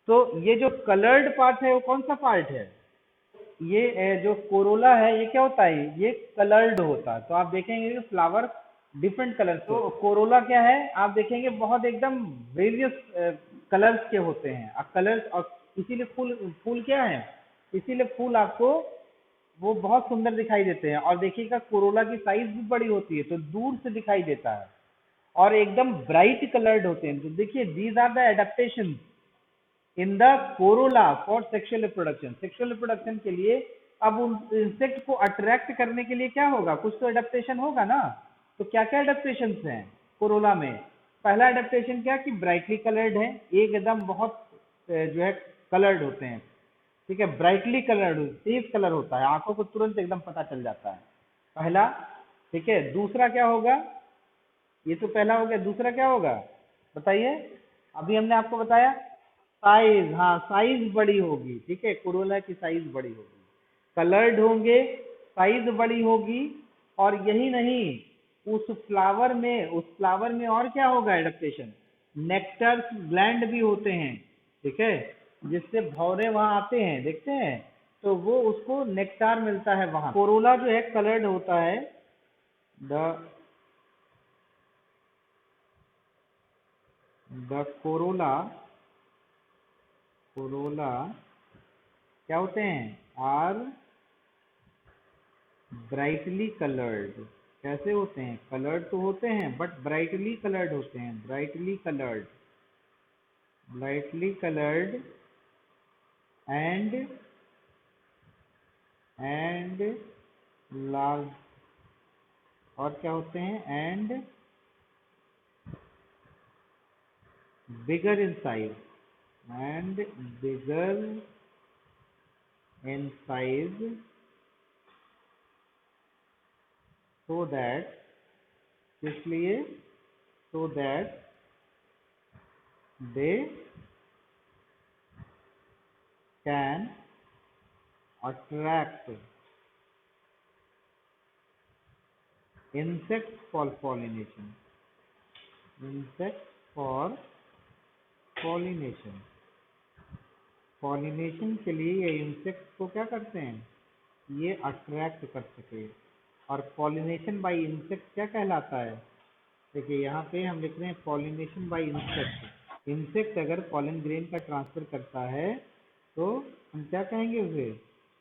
तो ये जो कलर्ड पार्ट है वो कौन सा पार्ट है? ये जो कोरोला है ये क्या होता है, ये कलर्ड होता है। तो आप देखेंगे कि फ्लावर डिफरेंट कलर, तो कोरोला क्या है, आप देखेंगे बहुत एकदम वेरियस कलर्स के होते हैं, कलर्स, और इसीलिए फूल, फूल क्या है, इसीलिए फूल आपको वो बहुत सुंदर दिखाई देते हैं। और देखिएगा कोरोला की साइज भी बड़ी होती है, तो दूर से दिखाई देता है, और एकदम ब्राइट कलर्ड होते हैं। तो देखिए these are the adaptation in the corolla for sexual reproduction. Sexual reproduction के लिए अब उन इंसेक्ट को अट्रैक्ट करने के लिए क्या होगा, कुछ तो एडेप्टेशन होगा ना। तो क्या क्या एडेप्टेशन हैं कोरोला में? पहला एडेप्टेशन क्या कि ब्राइटली कलर्ड है, एकदम बहुत जो है कलर्ड होते हैं। ठीक है, ब्राइटली कलर्ड, तेज कलर होता है, आंखों को तुरंत एकदम पता चल जाता है, पहला। ठीक है, दूसरा क्या होगा, ये तो पहला हो गया, दूसरा क्या होगा बताइए? अभी हमने आपको बताया साइज, हाँ साइज बड़ी होगी। ठीक है, कोरोला की साइज बड़ी होगी, कलर्ड होंगे, साइज बड़ी होगी। और यही नहीं, उस फ्लावर में और क्या होगा एडेप्टेशन, नेक्टर ग्लैंड भी होते हैं। ठीक है, जिससे भौरे वहां आते हैं, देखते हैं, तो वो उसको नेक्टार मिलता है वहां। कोरोला जो है कलर्ड होता है, द कोरोला क्या होते हैं, आर ब्राइटली कलर्ड। कैसे होते हैं, कलर्ड तो होते हैं बट ब्राइटली कलर्ड होते हैं, ब्राइटली कलर्ड, एंड लार्ज, और क्या होते हैं, and bigger in size, so that, इसलिए so that they can attract insects for pollination, pollination के लिए ये इंसेक्ट्स को क्या करते हैं, ये अट्रैक्ट कर सके। और पॉलिनेशन बाय इंसेक्ट क्या कहलाता है, देखिए यहाँ पे हम लिख रहे हैं पॉलिनेशन बाय इंसेक्ट। इंसेक्ट अगर पॉलन ग्रेन का ट्रांसफर करता है तो हम क्या कहेंगे उसे,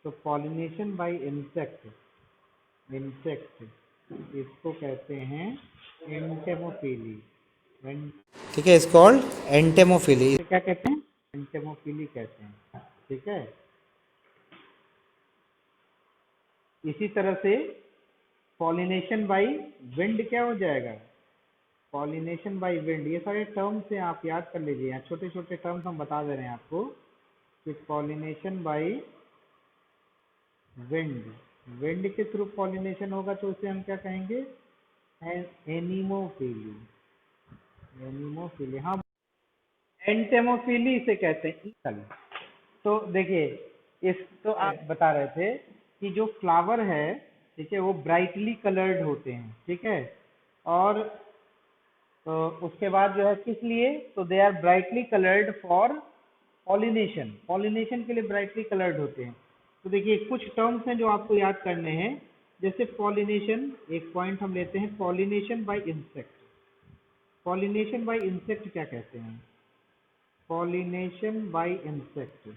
तो पॉलिनेशन बाय इंसेक्ट, इसको कहते हैं एंटेमोफिली। ठीक है, इज कॉल्ड एंटेमोफिली। क्या कहते हैं, एंटेमोफिली कहते हैं। ठीक है, इसी तरह से पॉलिनेशन बाय विंड क्या हो जाएगा, पॉलिनेशन बाय विंड। ये सारे टर्म्स हैं, आप याद कर लीजिए, यहाँ छोटे छोटे टर्म्स हम बता दे रहे हैं आपको कि पॉलिनेशन बाय विंड, विंड के थ्रू पॉलिनेशन होगा तो उसे हम क्या कहेंगे, एनिमोफिली, हाँ एंटेमोफिली इसे कहते हैं। तो देखिए, इस तो आप बता रहे थे कि जो फ्लावर है, ठीक है, वो ब्राइटली कलर्ड होते हैं। ठीक है, और तो उसके बाद जो है किस लिए, तो they are brightly coloured for pollination, pollination के लिए ब्राइटली कलर्ड होते हैं। तो देखिए कुछ टर्म्स हैं जो आपको याद करने हैं, जैसे पॉलिनेशन, एक पॉइंट हम लेते हैं, pollination by insect. Pollination by insect क्या कहते हैं, पॉलिनेशन बाय इंसेक्ट,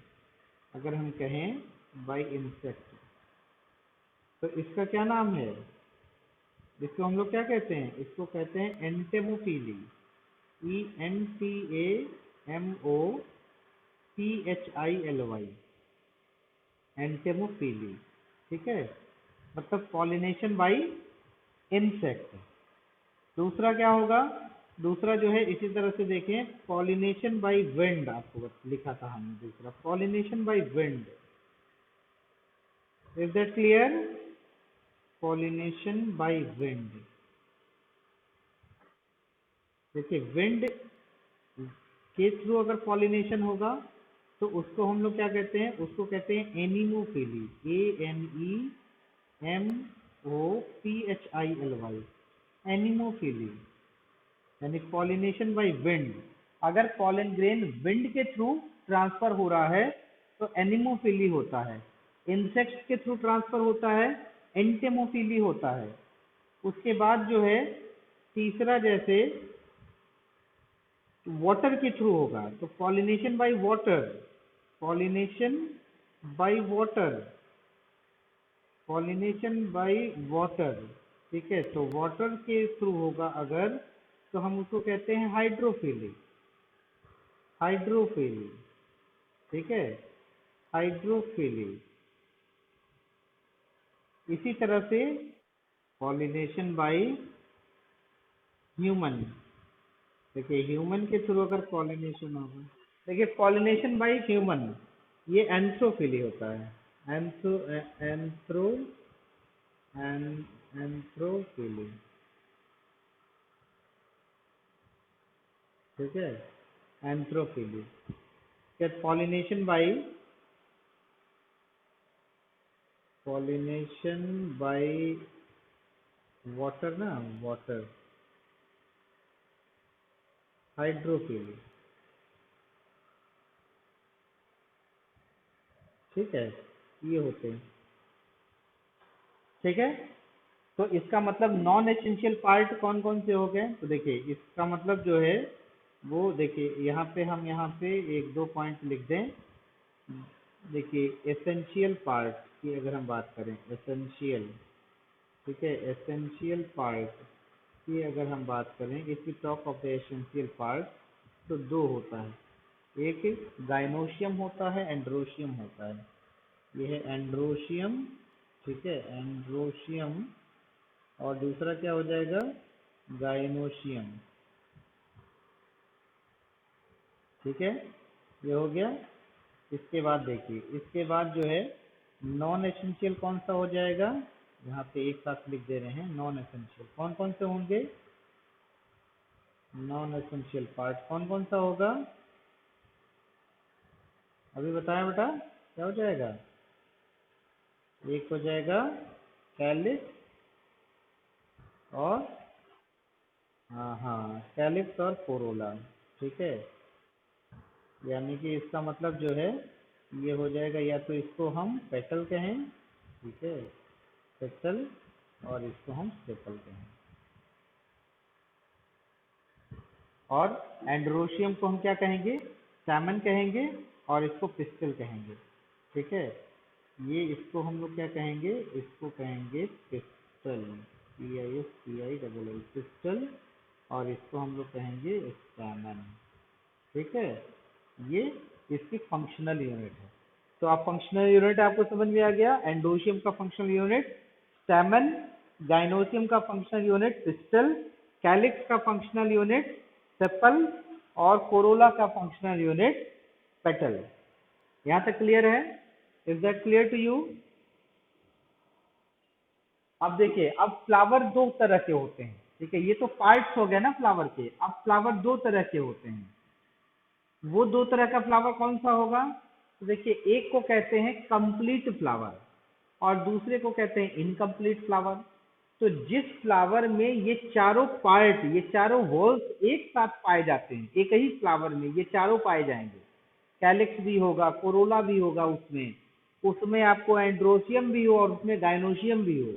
अगर हम कहें बाय इंसेक्ट तो इसका क्या नाम है? इसको हम लोग क्या कहते हैं? इसको कहते हैं एंटेमोफिली। ENTAMOPHILY, entomophily. ठीक है, मतलब पॉलिनेशन बाय इंसेक्ट। दूसरा क्या होगा? दूसरा जो है इसी तरह से देखें, पॉलिनेशन बाय विंड, आपको लिखा था हमने दूसरा, pollination by wind. Is that clear? Pollination by wind. देखिए, विंड के थ्रू अगर पॉलिनेशन होगा तो उसको हम लोग क्या कहते हैं? उसको कहते हैं एनिमोफिली। ANEMOPHILY, एनिमोफिली, यानी पॉलिनेशन बाय विंड। अगर पॉलन ग्रेन विंड के थ्रू ट्रांसफर हो रहा है तो एनिमोफिली होता है। इंसेक्ट के थ्रू ट्रांसफर होता है, एंटेमोफिली होता है। उसके बाद जो है तीसरा, जैसे वाटर के थ्रू होगा तो pollination by water, pollination by water, pollination by water. ठीक है, तो वाटर के थ्रू होगा अगर, तो हम उसको कहते हैं हाइड्रोफिली, हाइड्रोफिली। ठीक है, हाइड्रोफिली। इसी तरह से पॉलिनेशन बाय ह्यूमन, देखिए ह्यूमन के थ्रू अगर पॉलिनेशन होगा, देखिए पॉलिनेशन बाय ह्यूमन, ये एंथ्रोफिली होता है। एंथ्रोफिली। ठीक है, एंथ्रोफिली। क्या पॉलिनेशन बाय वाटर ना, वाटर, हाइड्रोफिली। ठीक है, ये होते हैं। ठीक है, तो इसका मतलब नॉन एसेंशियल पार्ट कौन कौन से हो गए? तो देखिए इसका मतलब जो है वो, देखिए यहाँ पे हम यहाँ पे एक दो पॉइंट लिख दें। देखिए एसेंशियल पार्ट की अगर हम बात करें, एसेंशियल, ठीक है, एसेंशियल पार्ट की अगर हम बात करें, if we talk of the essential part, तो दो होता है, एक गाइनोशियम होता है, एंड्रोशियम होता है। ये है एंड्रोशियम, ठीक है, एंड्रोशियम, और दूसरा क्या हो जाएगा? गाइनोशियम। ठीक है, ये हो गया। इसके बाद देखिए, इसके बाद जो है नॉन एसेंशियल कौन सा हो जाएगा? यहाँ पे एक साथ लिख दे रहे हैं, नॉन एसेंशियल कौन कौन से होंगे? नॉन एसेंशियल पार्ट कौन कौन सा होगा? अभी बताया बेटा, क्या हो जाएगा? एक हो जाएगा कैलिक्स, और हाँ, कैलिक्स और कोरोला। ठीक है, यानी कि इसका मतलब जो है ये हो जाएगा, या तो इसको हम पेटल कहें, ठीक है, पेटल, और इसको हम सेपल कहें। और एंड्रोशियम को हम क्या कहेंगे? स्टैमेन कहेंगे, और इसको पिस्टल कहेंगे। ठीक है, ये इसको हम लोग क्या कहेंगे? इसको कहेंगे पिस्टल, PISTIL, पिस्टल, और इसको हम लोग कहेंगे स्टैमेन। ठीक है, ये इसकी फंक्शनल यूनिट है। तो आप फंक्शनल यूनिट आपको समझ में आ गया। एंडोशियम का फंक्शनल यूनिट स्टैमेन, गाइनोशियम का फंक्शनल यूनिट पिस्टल, कैलिक्स का फंक्शनल यूनिट सेपल, और कोरोला का फंक्शनल यूनिट पेटल। यहां तक क्लियर है? Is that clear to you? अब देखिए, अब फ्लावर दो तरह के होते हैं। ठीक है, ये तो पार्ट्स हो गए ना फ्लावर के। अब फ्लावर दो तरह के होते हैं। वो दो तरह का फ्लावर कौन सा होगा? तो देखिए, एक को कहते हैं कंप्लीट फ्लावर, और दूसरे को कहते हैं इनकम्प्लीट फ्लावर। तो जिस फ्लावर में ये चारों पार्ट, ये चारों होल्स एक साथ पाए जाते हैं, एक ही फ्लावर में ये चारों पाए जाएंगे, कैलिक्स भी होगा, कोरोला भी होगा, उसमें उसमें आपको एंड्रोशियम भी हो और उसमें गाइनोशियम भी हो,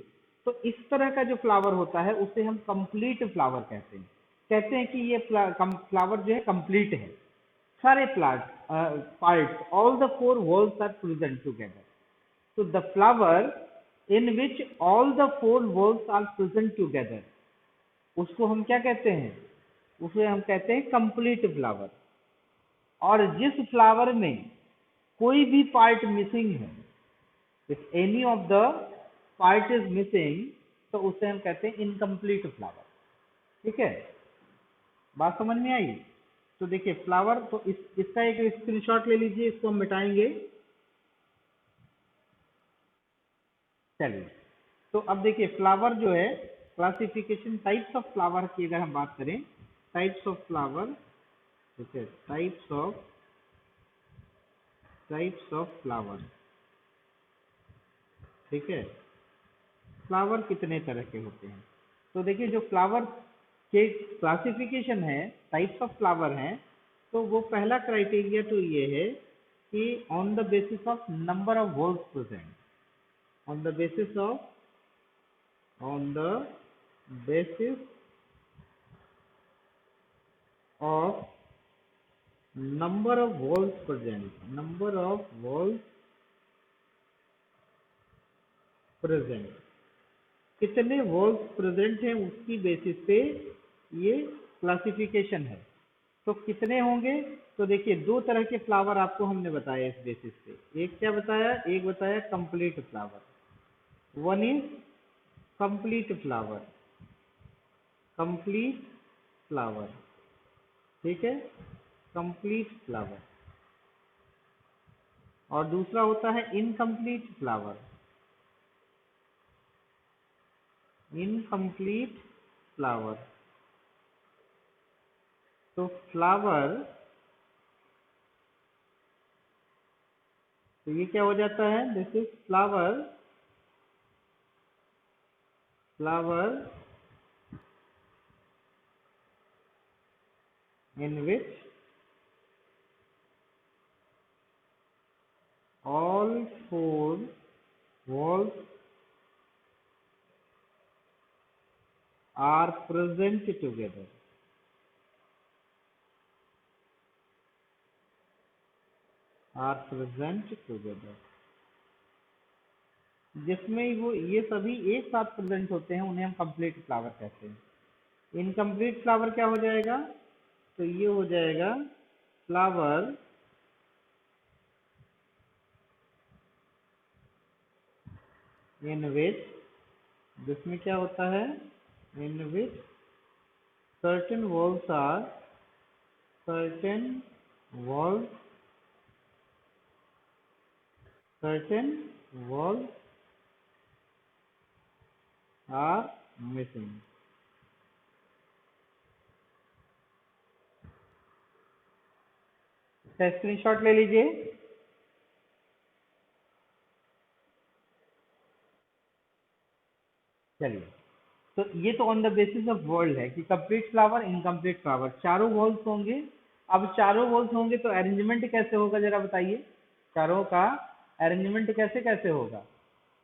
तो इस तरह का जो फ्लावर होता है उसे हम कंप्लीट फ्लावर कहते हैं। कहते हैं कि ये फ्लावर जो है कंप्लीट है। सारे parts, all the four walls are present together. So the flower in which all the four walls are present together, उसको हम क्या कहते हैं? उसे हम कहते हैं कंप्लीट फ्लावर। और जिस फ्लावर में कोई भी पार्ट मिसिंग है, if any of the part is missing, तो उसे हम कहते हैं इनकम्प्लीट फ्लावर। ठीक है, बात समझ में आई? तो देखिए फ्लावर, तो इसका एक स्क्रीनशॉट ले लीजिए, इसको हम मिटाएंगे। चलिए, तो अब देखिए फ्लावर जो है, क्लासिफिकेशन टाइप्स ऑफ फ्लावर की अगर हम बात करें, टाइप्स ऑफ फ्लावर, ठीक है, टाइप्स ऑफ फ्लावर। ठीक है, फ्लावर कितने तरह के होते हैं? तो देखिए जो फ्लावर के क्लासिफिकेशन है, टाइप्स ऑफ फ्लावर हैं, तो वो पहला क्राइटेरिया तो ये है कि on the basis of number of walls present, on the basis of number of walls present, कितने वॉल्स प्रेजेंट हैं उसकी बेसिस पे ये क्लासिफिकेशन है। तो कितने होंगे? तो देखिए दो तरह के फ्लावर आपको हमने बताया इस बेसिस पे। एक क्या बताया? एक बताया complete flower, one is complete flower, ठीक है, कंप्लीट फ्लावर। और दूसरा होता है इनकम्प्लीट फ्लावर, तो फ्लावर, तो ये क्या हो जाता है? This is flower in which all four walls are present together, जिसमें वो ये सभी एक साथ प्रेजेंट होते हैं, उन्हें हम कंप्लीट फ्लावर कहते हैं। इनकम्प्लीट फ्लावर क्या हो जाएगा? तो ये हो जाएगा फ्लावर इन विच, जिसमें क्या होता है? इन विच certain walls are missing। Screenshot ले लीजिए। चलिए, तो ये तो on the basis of world है कि कंप्लीट फ्लावर, इनकम्प्लीट फ्लावर, चारों वॉल्स होंगे। अब चारों वॉल्स होंगे तो अरेंजमेंट कैसे होगा जरा बताइए? चारों का अरेंजमेंट कैसे होगा?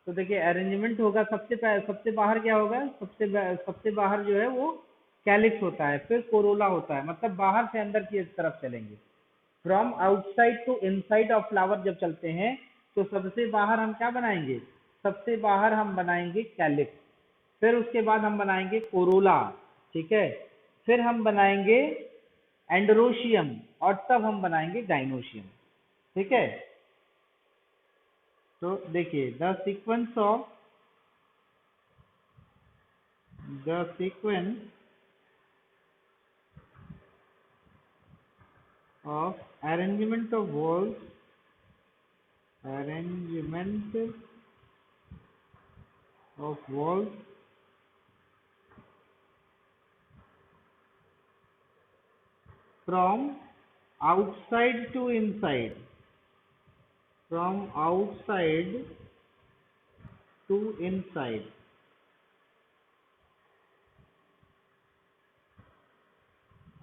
तो देखिए अरेंजमेंट होगा, सबसे बाहर क्या होगा? सबसे बाहर जो है वो कैलिक्स होता है, फिर कोरोला होता है, मतलब बाहर से अंदर की तरफ चलेंगे। From outside to inside of flower जब चलते हैं तो सबसे बाहर हम क्या बनाएंगे? सबसे बाहर हम बनाएंगे कैलिक्स, फिर उसके बाद हम बनाएंगे कोरोला, ठीक है, फिर हम बनाएंगे एंडरोशियम, और तब हम बनाएंगे गाइनोशियम। ठीक है, तो देखिए the sequence of arrangement of walls from outside to inside,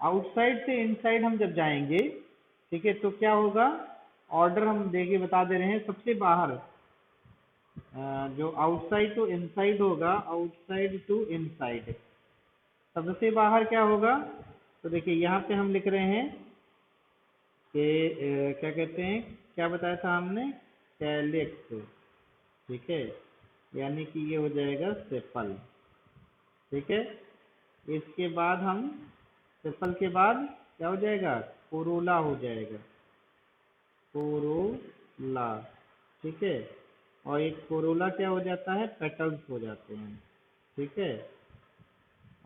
outside से इनसाइड हम जब जाएंगे, ठीक है, तो क्या होगा? ऑर्डर हम देके बता दे रहे हैं। सबसे बाहर जो आउटसाइड टू इनसाइड होगा, सबसे बाहर क्या होगा? तो देखिए यहाँ पे हम लिख रहे हैं क्या कहते हैं, क्या बताया था हमने, कैलिक्स, ठीक है, यानी कि ये हो जाएगा सेपल, ठीक है। इसके बाद हम सेपल के बाद क्या हो जाएगा, कोरोला हो जाएगा, कोरोला, ठीक है। और एक कोरोला क्या हो जाता है, पेटल्स हो जाते हैं, ठीक है।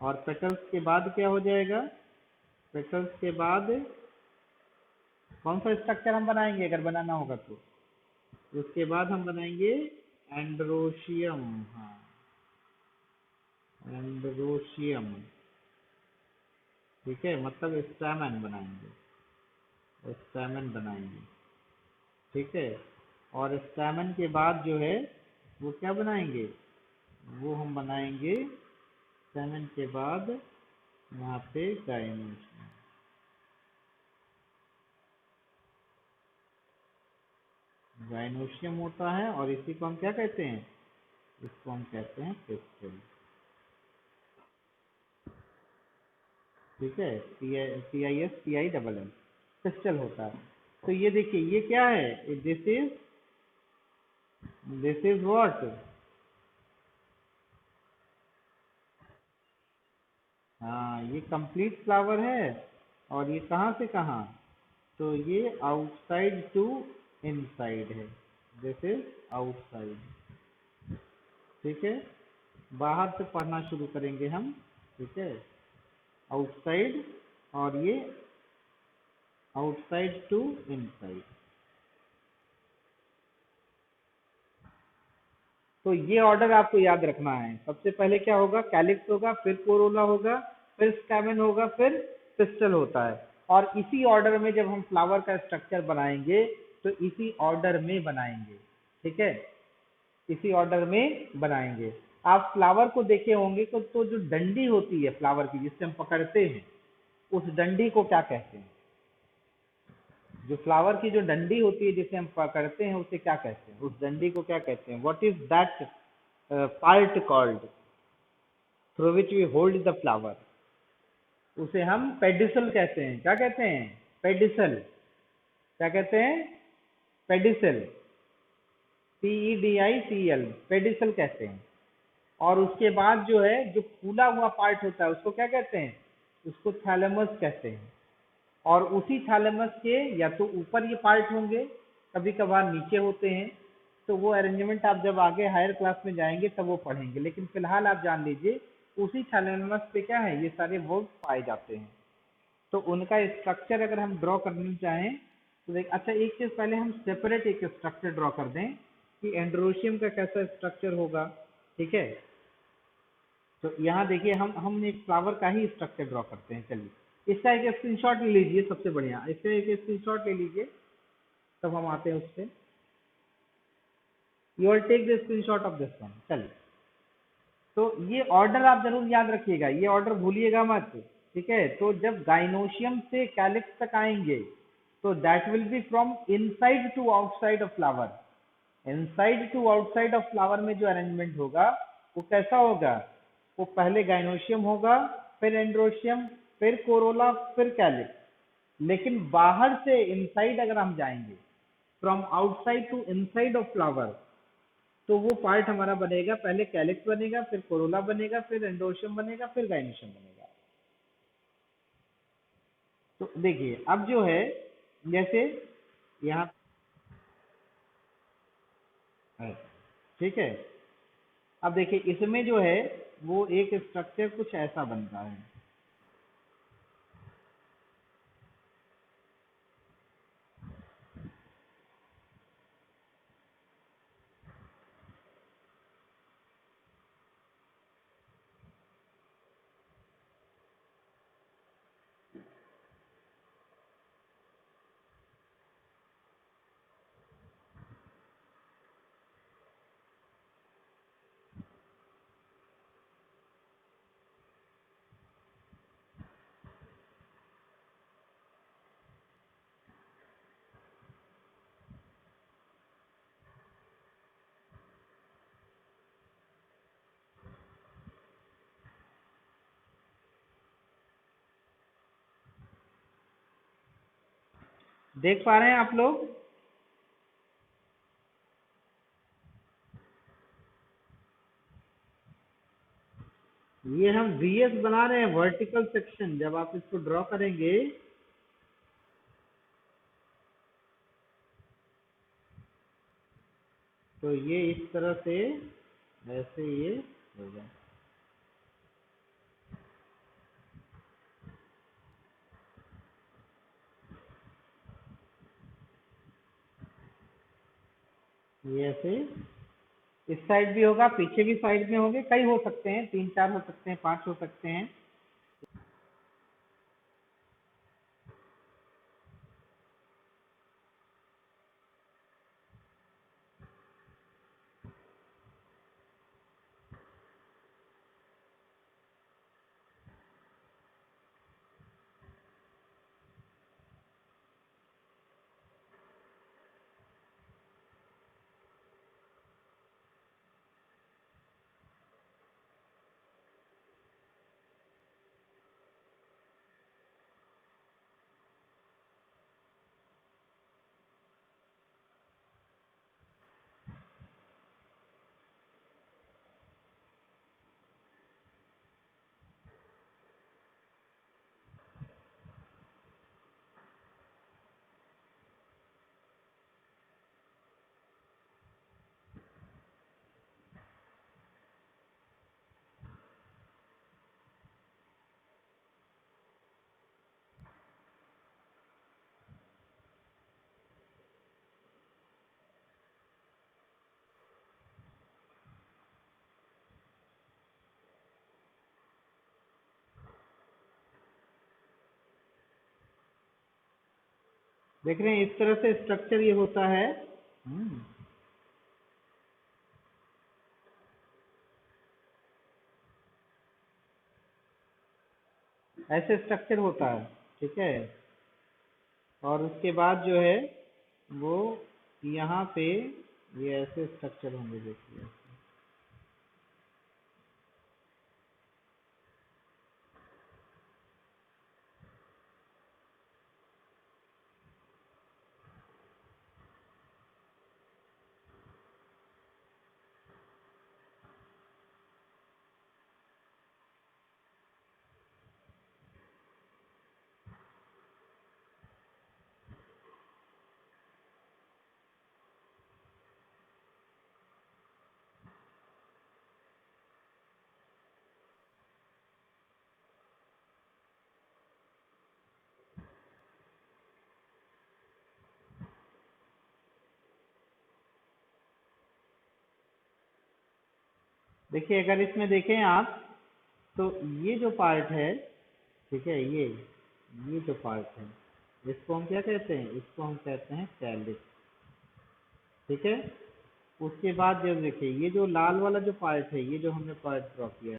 और पेटल्स के बाद क्या हो जाएगा, पेटल्स के बाद कौन सा स्ट्रक्चर हम बनाएंगे अगर बनाना होगा तो, उसके बाद हम बनाएंगे एंड्रोशियम, हाँ एंड्रोशियम, ठीक है, मतलब स्टैमेन बनाएंगे, स्टैमेन बनाएंगे, ठीक है। और स्टैमेन के बाद जो है वो क्या बनाएंगे, वो हम बनाएंगे स्टैमेन के बाद यहाँ पे गाइनोशियम, गाइनोशियम होता है। और इसी को हम क्या कहते हैं, इसको हम कहते हैं पिस्टल, ठीक है, PISTIL पिस्टल होता है। तो ये देखिए ये क्या है, दिस इज व्हाट, हाँ ये कंप्लीट फ्लावर है। और ये कहाँ से कहाँ, तो ये आउटसाइड टू इनसाइड है, दिस इज आउटसाइड, ठीक है। बाहर से पढ़ना शुरू करेंगे हम, ठीक है, आउटसाइड, और ये आउटसाइड टू इनसाइड। तो ये ऑर्डर आपको याद रखना है, सबसे पहले क्या होगा, कैलिक्स होगा, फिर कोरोला होगा, फिर स्टैमेन होगा, फिर पिस्टल होता है। और इसी ऑर्डर में जब हम फ्लावर का स्ट्रक्चर बनाएंगे तो इसी ऑर्डर में बनाएंगे, ठीक है, इसी ऑर्डर में बनाएंगे। आप फ्लावर को देखे होंगे तो जो डंडी होती है फ्लावर की जिससे हम पकड़ते हैं, उस डंडी को क्या कहते हैं, जो फ्लावर की जो डंडी होती है जिसे हम पकड़ते हैं उसे क्या कहते हैं, उस डंडी को क्या कहते हैं, what is that part called through which we hold the flower, उसे हम पेडिसल कहते हैं। क्या कहते हैं, पेडिसल, क्या कहते हैं, पेडिसल, PEDICL, पेडिसल कहते हैं। और उसके बाद जो है जो फूला हुआ पार्ट होता है उसको क्या कहते हैं, उसको थैलेमस कहते हैं। और उसी थैलेमस के या तो ऊपर ये पार्ट होंगे, कभी कभार नीचे होते हैं। तो वो अरेंजमेंट आप जब आगे हायर क्लास में जाएंगे तब वो पढ़ेंगे, लेकिन फिलहाल आप जान लीजिए उसी थैलेमस पे क्या है, ये सारे वर्ब पाए जाते हैं। तो उनका स्ट्रक्चर अगर हम ड्रॉ करना चाहें तो देख, अच्छा एक चीज पहले हम सेपरेट एक स्ट्रक्चर ड्रॉ कर दें कि एंड्रोशियम का कैसा स्ट्रक्चर होगा, ठीक है। तो यहाँ देखिए हम एक फ्लावर का ही स्ट्रक्चर ड्रॉ करते हैं, चलिए इसका एक स्क्रीनशॉट ले लीजिए, सबसे बढ़िया इसका एक स्क्रीनशॉट ले लीजिए, तब हम आते हैं उससे। You will take the screenshot of this one, चलिए। तो ये ऑर्डर आप जरूर याद रखिएगा, ये ऑर्डर भूलिएगा मत, ठीक है। तो जब गाइनोशियम से कैलिक्स तक आएंगे तो that will be from inside to outside of flower, inside to outside of flower में जो अरेंजमेंट होगा वो कैसा होगा, वो पहले गाइनोशियम होगा, फिर एंड्रोशियम, फिर कोरोला, फिर कैलिक्स। लेकिन बाहर से इनसाइड अगर हम जाएंगे, from outside to inside of flower, तो वो पार्ट हमारा बनेगा, पहले कैलिक्स बनेगा, फिर कोरोला बनेगा, फिर एंडोशियम बनेगा, फिर गाइनोशियम बनेगा। तो देखिए अब जो है जैसे यहाँ, ठीक है, अब देखिए इसमें जो है वो एक स्ट्रक्चर कुछ ऐसा बनता है, देख पा रहे हैं आप लोग? ये हम VS बना रहे हैं, वर्टिकल सेक्शन। जब आप इसको ड्रॉ करेंगे तो ये इस तरह से ऐसे ये होगा। ये ऐसे इस साइड भी होगा, पीछे भी साइड में होंगे, कई हो सकते हैं, 3 4 हो सकते हैं, 5 हो सकते हैं। देख रहे हैं इस तरह से स्ट्रक्चर ये होता है। ऐसे स्ट्रक्चर होता है, ठीक है। और उसके बाद जो है वो यहाँ पे ये ऐसे स्ट्रक्चर होंगे, देखिए। देखिए अगर इसमें देखें आप तो ये जो पार्ट है, ठीक है, ये जो पार्ट है इसको हम क्या कहते हैं? इसको हम कहते हैं कैलिक्स, ठीक है। उसके बाद जब देखिए ये जो लाल वाला जो पार्ट है, ये जो हमने पार्ट ड्रॉ किया है,